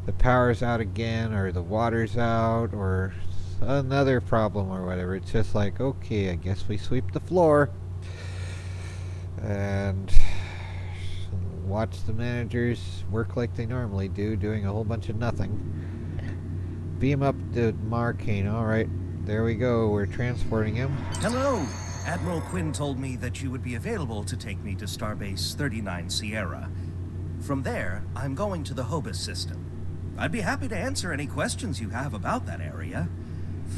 the power's out again, or the water's out, or another problem or whatever. It's just like, okay, I guess we sweep the floor and watch the managers work like they normally do, doing a whole bunch of nothing. Beam up to Marcane. Alright, there we go. We're transporting him. Hello! Admiral Quinn told me that you would be available to take me to Starbase 39 Sierra. From there, I'm going to the Hobus system. I'd be happy to answer any questions you have about that area.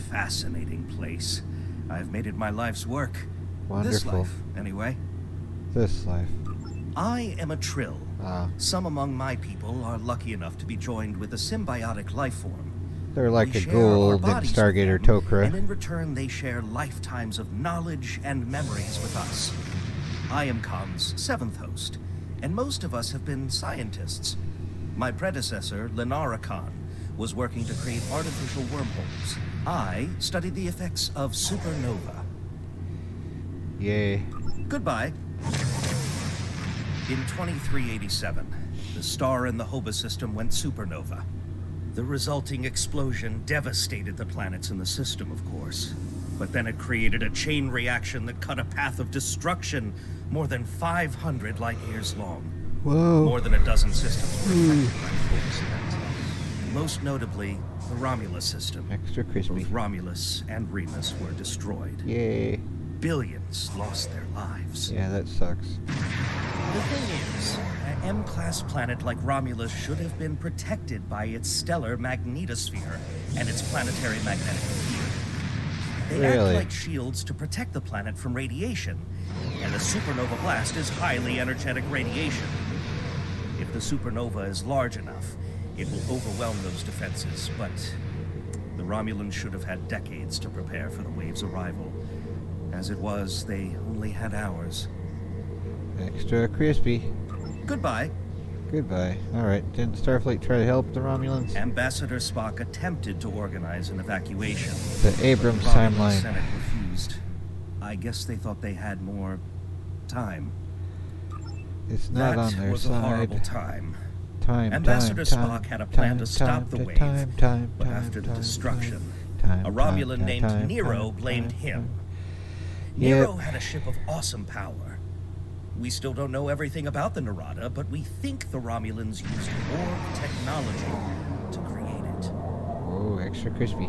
Fascinating place. I've made it my life's work. Wonderful. This life, anyway. This life. I am a Trill. Ah, Some among my people are lucky enough to be joined with a symbiotic life form. they're like We a share our Gould in bodies Stargater with them, Tok'ra. and in return they share lifetimes of knowledge and memories with us. I am Khan's 7th host, and most of us have been scientists. My predecessor, Lenara Khan, was working to create artificial wormholes. I studied the effects of supernova. Yay. Goodbye. In 2387, the star in the Hobus system went supernova. The resulting explosion devastated the planets in the system, of course. But then it created a chain reaction that cut a path of destruction more than 500 light years long. Whoa. More than a dozen systems were affected by the Hobus event. Most notably, the Romulus system. Extra crispy. Both Romulus and Remus were destroyed. Yay. Billions lost their lives. Yeah, that sucks. The thing is, an M-class planet like Romulus should have been protected by its stellar magnetosphere and its planetary magnetic field. They Really? act like shields to protect the planet from radiation, and a supernova blast is highly energetic radiation. If the supernova is large enough, it will overwhelm those defenses, but the Romulans should have had decades to prepare for the wave's arrival. As it was, they only had hours. Extra crispy. Goodbye. Goodbye. Alright, didn't Starfleet try to help the Romulans? Ambassador Spock attempted to organize an evacuation. The Abrams but the Romulan timeline. Senate refused. I guess they thought they had more time. It's not That on their was a horrible side. time. Time, Ambassador time, Spock had a plan to stop the wave, but after the time, destruction, time, a Romulan time, named time, Nero time, blamed time, him. time. Nero Yep. had a ship of awesome power. We still don't know everything about the Narada, but we think the Romulans used Borg technology to create it. Oh, extra crispy.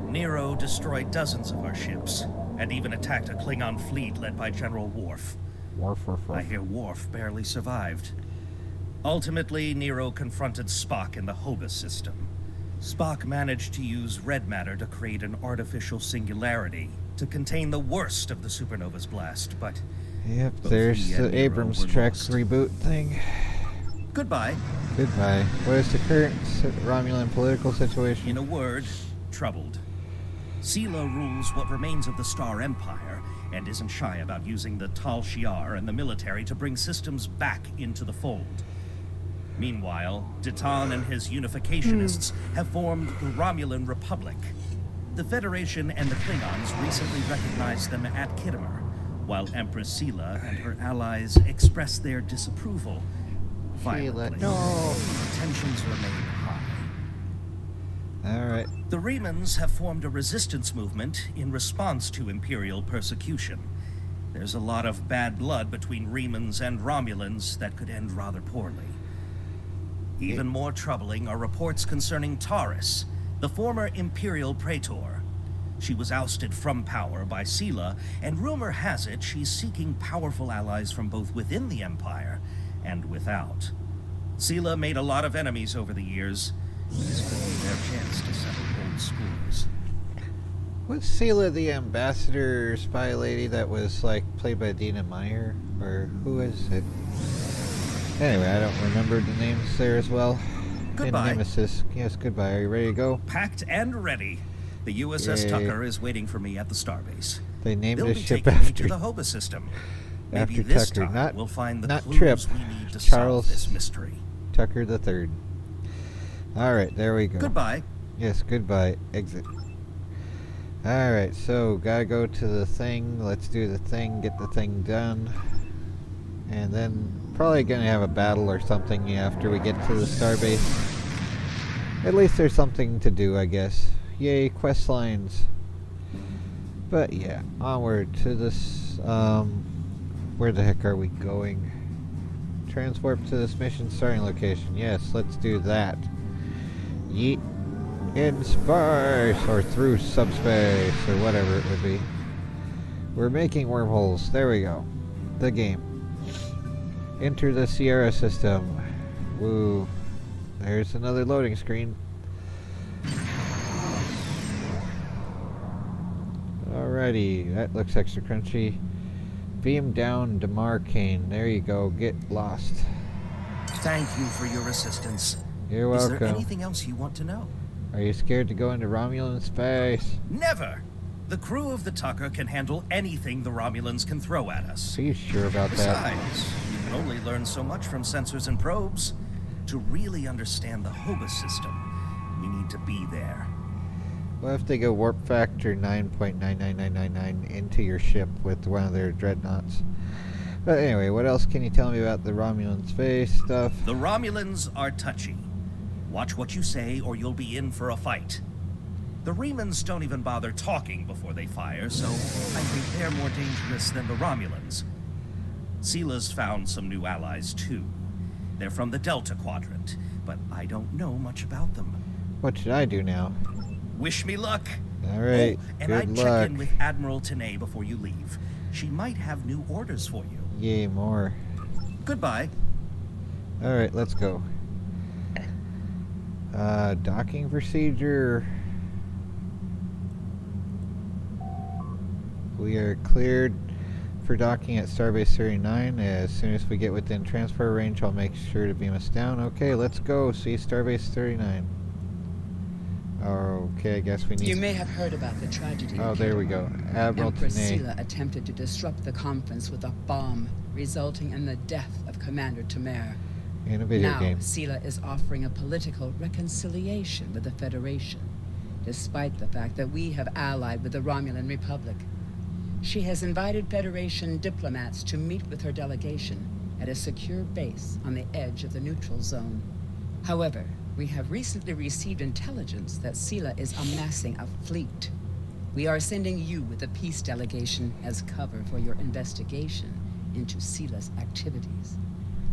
Nero destroyed dozens of our ships, and even attacked a Klingon fleet led by General Worf. Worf, worf, I worf. hear Worf barely survived. Ultimately, Nero confronted Spock in the Hobus system. Spock managed to use red matter to create an artificial singularity to contain the worst of the supernova's blast, but Yep, both there's he and the Nero Abrams were Trek lost. reboot thing. Goodbye. Goodbye. What is the current Romulan political situation? In a word, troubled. Sela rules what remains of the Star Empire, and isn't shy about using the Tal Shiar and the military to bring systems back into the fold. Meanwhile, Ditan and his unificationists have formed the Romulan Republic. The Federation and the Klingons recently recognized them at Khitomer, while Empress Sela and her allies expressed their disapproval. Violently. no. Tensions remain high. Alright. The Remans have formed a resistance movement in response to Imperial persecution. There's a lot of bad blood between Remans and Romulans that could end rather poorly. Even more troubling are reports concerning Taurus, the former Imperial Praetor. She was ousted from power by Sela, and rumor has it she's seeking powerful allies from both within the Empire and without. Sela made a lot of enemies over the years. This could be their chance to settle old scores. Was Sela the ambassador spy lady that was like played by Dina Meyer? Or who is it? Anyway, I don't remember the names there as well. Goodbye. In Nemesis. Yes, goodbye. Are you ready to go? Packed and ready. The USS Yay. Tucker is waiting for me at the starbase. They named They'll the be ship taking me after to the Hoba system. Maybe after this Tucker, time not- we'll find the not clues Trip. we need to Charles solve this mystery. Tucker the Third. Alright, there we go. Goodbye. Yes, goodbye. Exit. Alright, so gotta go to the thing. Let's do the thing, get the thing done. And then probably gonna have a battle or something after we get to the starbase. At least there's something to do, I guess. Yay, quest lines. But yeah, onward to this, where the heck are we going? Transwarp to this mission starting location. Yes, let's do that. Yeet. In space, or through subspace, or whatever it would be. We're making wormholes. There we go. The game. Enter the Sierra system. Woo. There's another loading screen. Alrighty, that looks extra crunchy. Beam down Demarcane. There you go. Get lost. Thank you for your assistance. You're Is there welcome. anything else you want to know? Are you scared to go into Romulan space? Never! The crew of the Tucker can handle anything the Romulans can throw at us. Are you sure about that? Besides, you can only learn so much from sensors and probes. To really understand the Hoba system, we need to be there. What if they go warp factor 9.99999 into your ship with one of their dreadnoughts? But anyway, what else can you tell me about the Romulan space stuff? The Romulans are touchy. Watch what you say or you'll be in for a fight. The Remans don't even bother talking before they fire, so I think they're more dangerous than the Romulans. Seela's found some new allies too. They're from the Delta Quadrant, but I don't know much about them. What should I do now? Wish me luck. Alright, Oh, and good I'd check luck. in with Admiral Tanay before you leave. She might have new orders for you. Yay, more. Goodbye. Alright, let's go. Docking procedure. We are cleared for docking at Starbase 39. As soon as we get within transfer range, I'll make sure to beam us down. Okay, let's go. See Starbase 39. Okay, I guess we need... You may have heard about the tragedy. Oh, there we go. Admiral Empress Tanay. Seela attempted to disrupt the conference with a bomb, resulting in the death of Commander Tamer. In a video now, game. Seela is offering a political reconciliation with the Federation, despite the fact that we have allied with the Romulan Republic. She has invited Federation diplomats to meet with her delegation at a secure base on the edge of the neutral zone. However, we have recently received intelligence that Seela is amassing a fleet. We are sending you with the peace delegation as cover for your investigation into Seela's activities.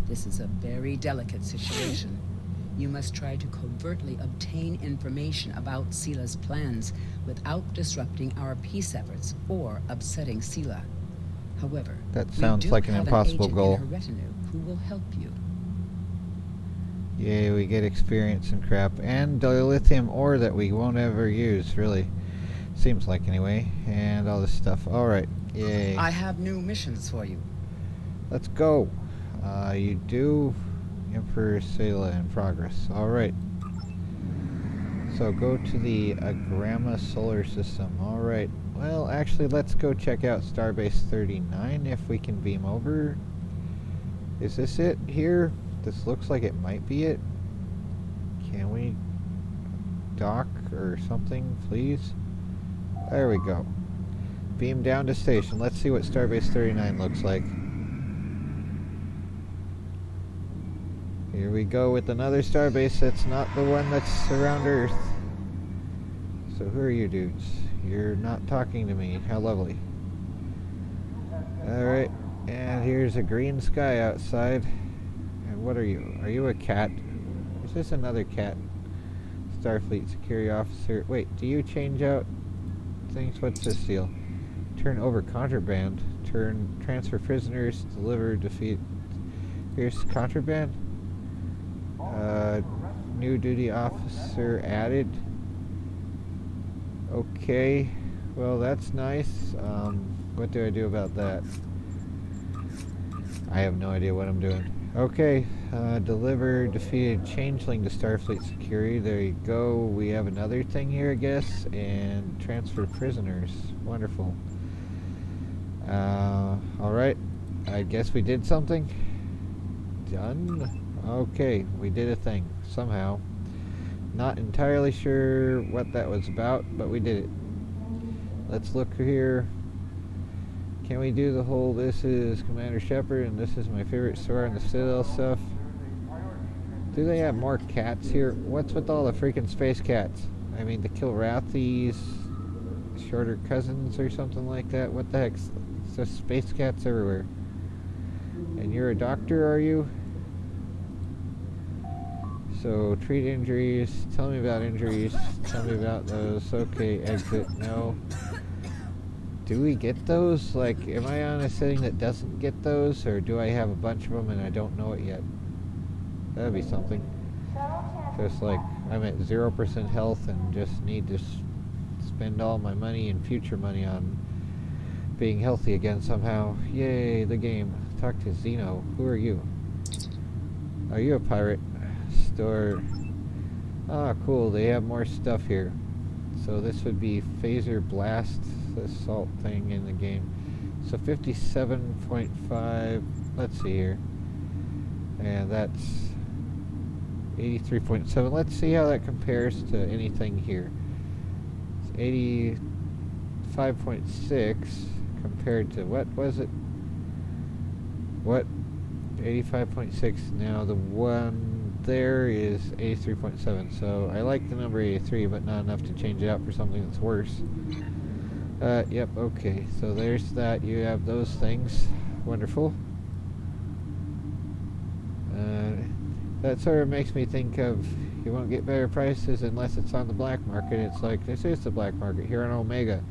This is a very delicate situation. You must try to covertly obtain information about Seela's plans without disrupting our peace efforts or upsetting Seela. However, That sounds we do like an have impossible agent goal. in her retinue who will help you. Yay, we get experience and crap. And dilithium ore that we won't ever use, really. Seems like, anyway. And all this stuff. Alright, yay. I have new missions for you. Let's go. You do. Emperor Seela in progress. Alright. So go to the Agrama solar system. Alright. Well, actually, let's go check out Starbase 39 if we can beam over. Is this it here? This looks like it might be it. Can we dock or something, please? There we go. Beam down to station. Let's see what Starbase 39 looks like. Here we go with another starbase that's not the one that's around Earth. So who are you dudes? You're not talking to me. How lovely. Alright, and here's a green sky outside. And what are you? Are you a cat? Is this another cat? Starfleet security officer. Wait, do you change out things? What's this deal? Turn over contraband. Transfer prisoners. Deliver, defeat. Here's contraband. New duty officer added. Okay, well that's nice. What do I do about that? I have no idea what I'm doing. Okay, deliver defeated changeling to Starfleet security. There you go. We have another thing here, I guess, and transfer prisoners. Wonderful. Alright. I guess we did something. Done? Okay, we did a thing. Somehow. Not entirely sure what that was about, but we did it. Let's look here. Can we do the whole, this is Commander Shepard and this is my favorite store on the Citadel stuff? Do they have more cats here? What's with all the freaking space cats? I mean, the Kilrathi's shorter cousins or something like that? What the heck? It's just space cats everywhere. And you're a doctor, are you? So, treat injuries. Tell me about injuries. Tell me about those. Okay, exit. No. Do we get those? Like, am I on a setting that doesn't get those? Or do I have a bunch of them and I don't know it yet? That'd be something. Just like, I'm at 0% health and just need to spend all my money and future money on being healthy again somehow. Yay, the game. Talk to Xeno. Who are you? Are you a pirate? Store. Ah, cool. They have more stuff here. So this would be phaser blast assault thing in the game. So 57.5. Let's see here. And that's 83.7. Let's see how that compares to anything here. It's 85.6 compared to, what was it? What? 85.6. Now the one there is 83.7. So I like the number 83, but not enough to change it out for something that's worse. Yep, okay. So there's that. You have those things. Wonderful. That sort of makes me think of, you won't get better prices unless it's on the black market. It's like, this is the black market here on Omega.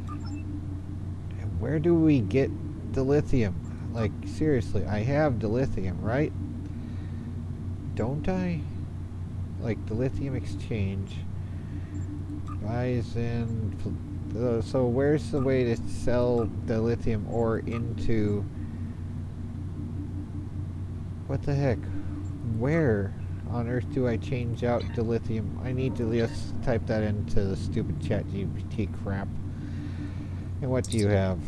And where do we get dilithium? Like, seriously, I have dilithium, right? Don't I? Like, dilithium exchange. Buys in. So where's the way to sell dilithium ore into... What the heck? Where on earth do I change out dilithium? I need to just type that into the stupid ChatGPT crap. And what do you have?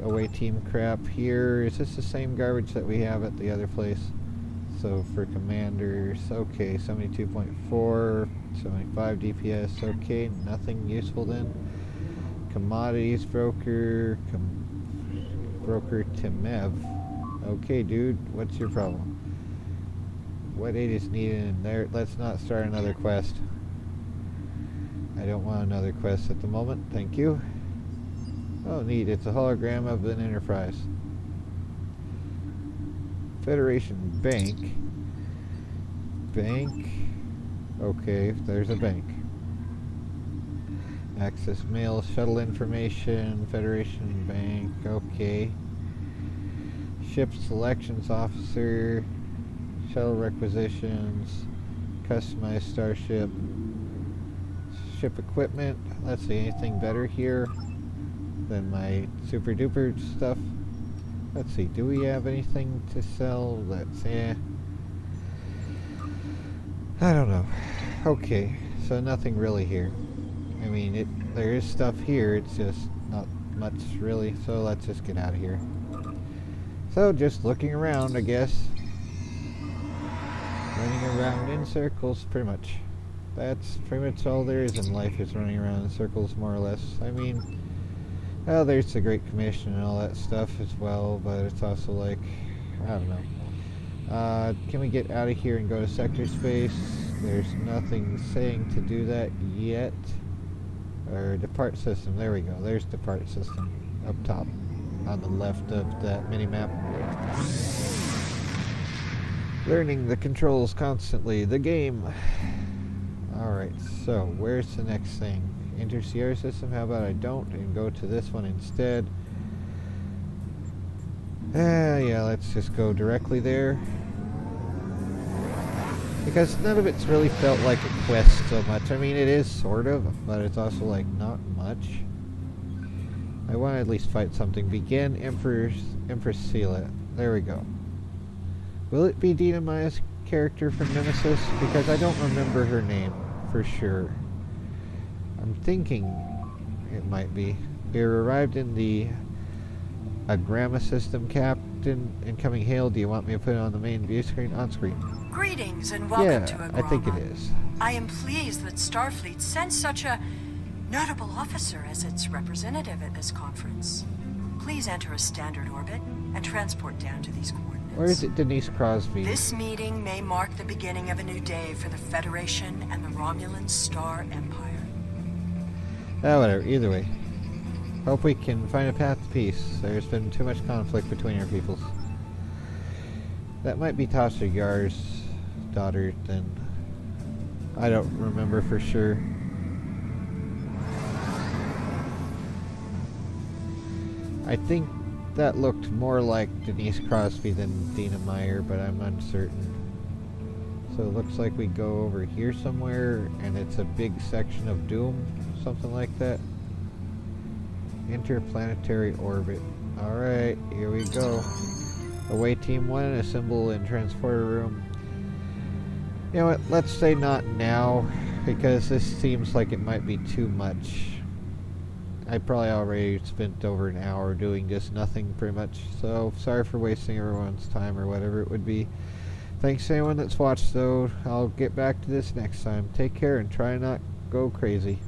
Away team crap here. Is this the same garbage that we have at the other place? So for commanders, okay, 72.4, 75 DPS, okay, nothing useful then. Commodities broker, broker Timev. Okay, dude, what's your problem? What aid is needed in there? Let's not start another quest. I don't want another quest at the moment, thank you. Oh, neat, it's a hologram of an Enterprise. Federation Bank. Bank. Okay, there's a bank. Access mail, shuttle information, Federation Bank, okay. Ship selections officer, shuttle requisitions, customized starship, ship equipment. Let's see, anything better here than my super duper stuff? Let's see, do we have anything to sell that's, I don't know. Okay, so nothing really here. I mean, there is stuff here, it's just not much really, so let's just get out of here. So, just looking around, I guess. Running around in circles, pretty much. That's pretty much all there is in life, is running around in circles, more or less. I mean, well, there's the Great Commission and all that stuff as well, but it's also like, I don't know. Can we get out of here and go to sector space? There's nothing saying to do that yet. Or depart system, there we go. There's depart system, up top, on the left of that mini-map. Learning the controls constantly, the game. Alright, so where's the next thing? Enter Sierra system, how about I don't and go to this one instead. Yeah, let's just go directly there. Because none of it's really felt like a quest so much. I mean, it is sort of, but it's also like not much. I want to at least fight something. Begin Empress Sela. There we go. Will it be Dina Maya's character from Nemesis? Because I don't remember her name for sure. I'm thinking it might be. We have arrived in the Agrama system, Captain. Incoming hail. Do you want me to put it on the main view screen? On screen. Greetings and welcome to Yeah, Agrama. I think it is. I am pleased that Starfleet sent such a notable officer as its representative at this conference. Please enter a standard orbit and transport down to these coordinates. Where is it, Denise Crosby? This meeting may mark the beginning of a new day for the Federation and the Romulan Star Empire. Whatever. Either way. Hope we can find a path to peace. There's been too much conflict between our peoples. That might be Tasha Yar's daughter, then. I don't remember for sure. I think that looked more like Denise Crosby than Dina Meyer, but I'm uncertain. So it looks like we go over here somewhere, and it's a big section of Doom, something like that. Interplanetary orbit. Alright, here we go. Away Team 1, assemble in transporter room. You know what, let's say not now, because this seems like it might be too much. I probably already spent over an hour doing just nothing, pretty much. So, sorry for wasting everyone's time or whatever it would be. Thanks to anyone that's watched, though. I'll get back to this next time. Take care and try not go crazy.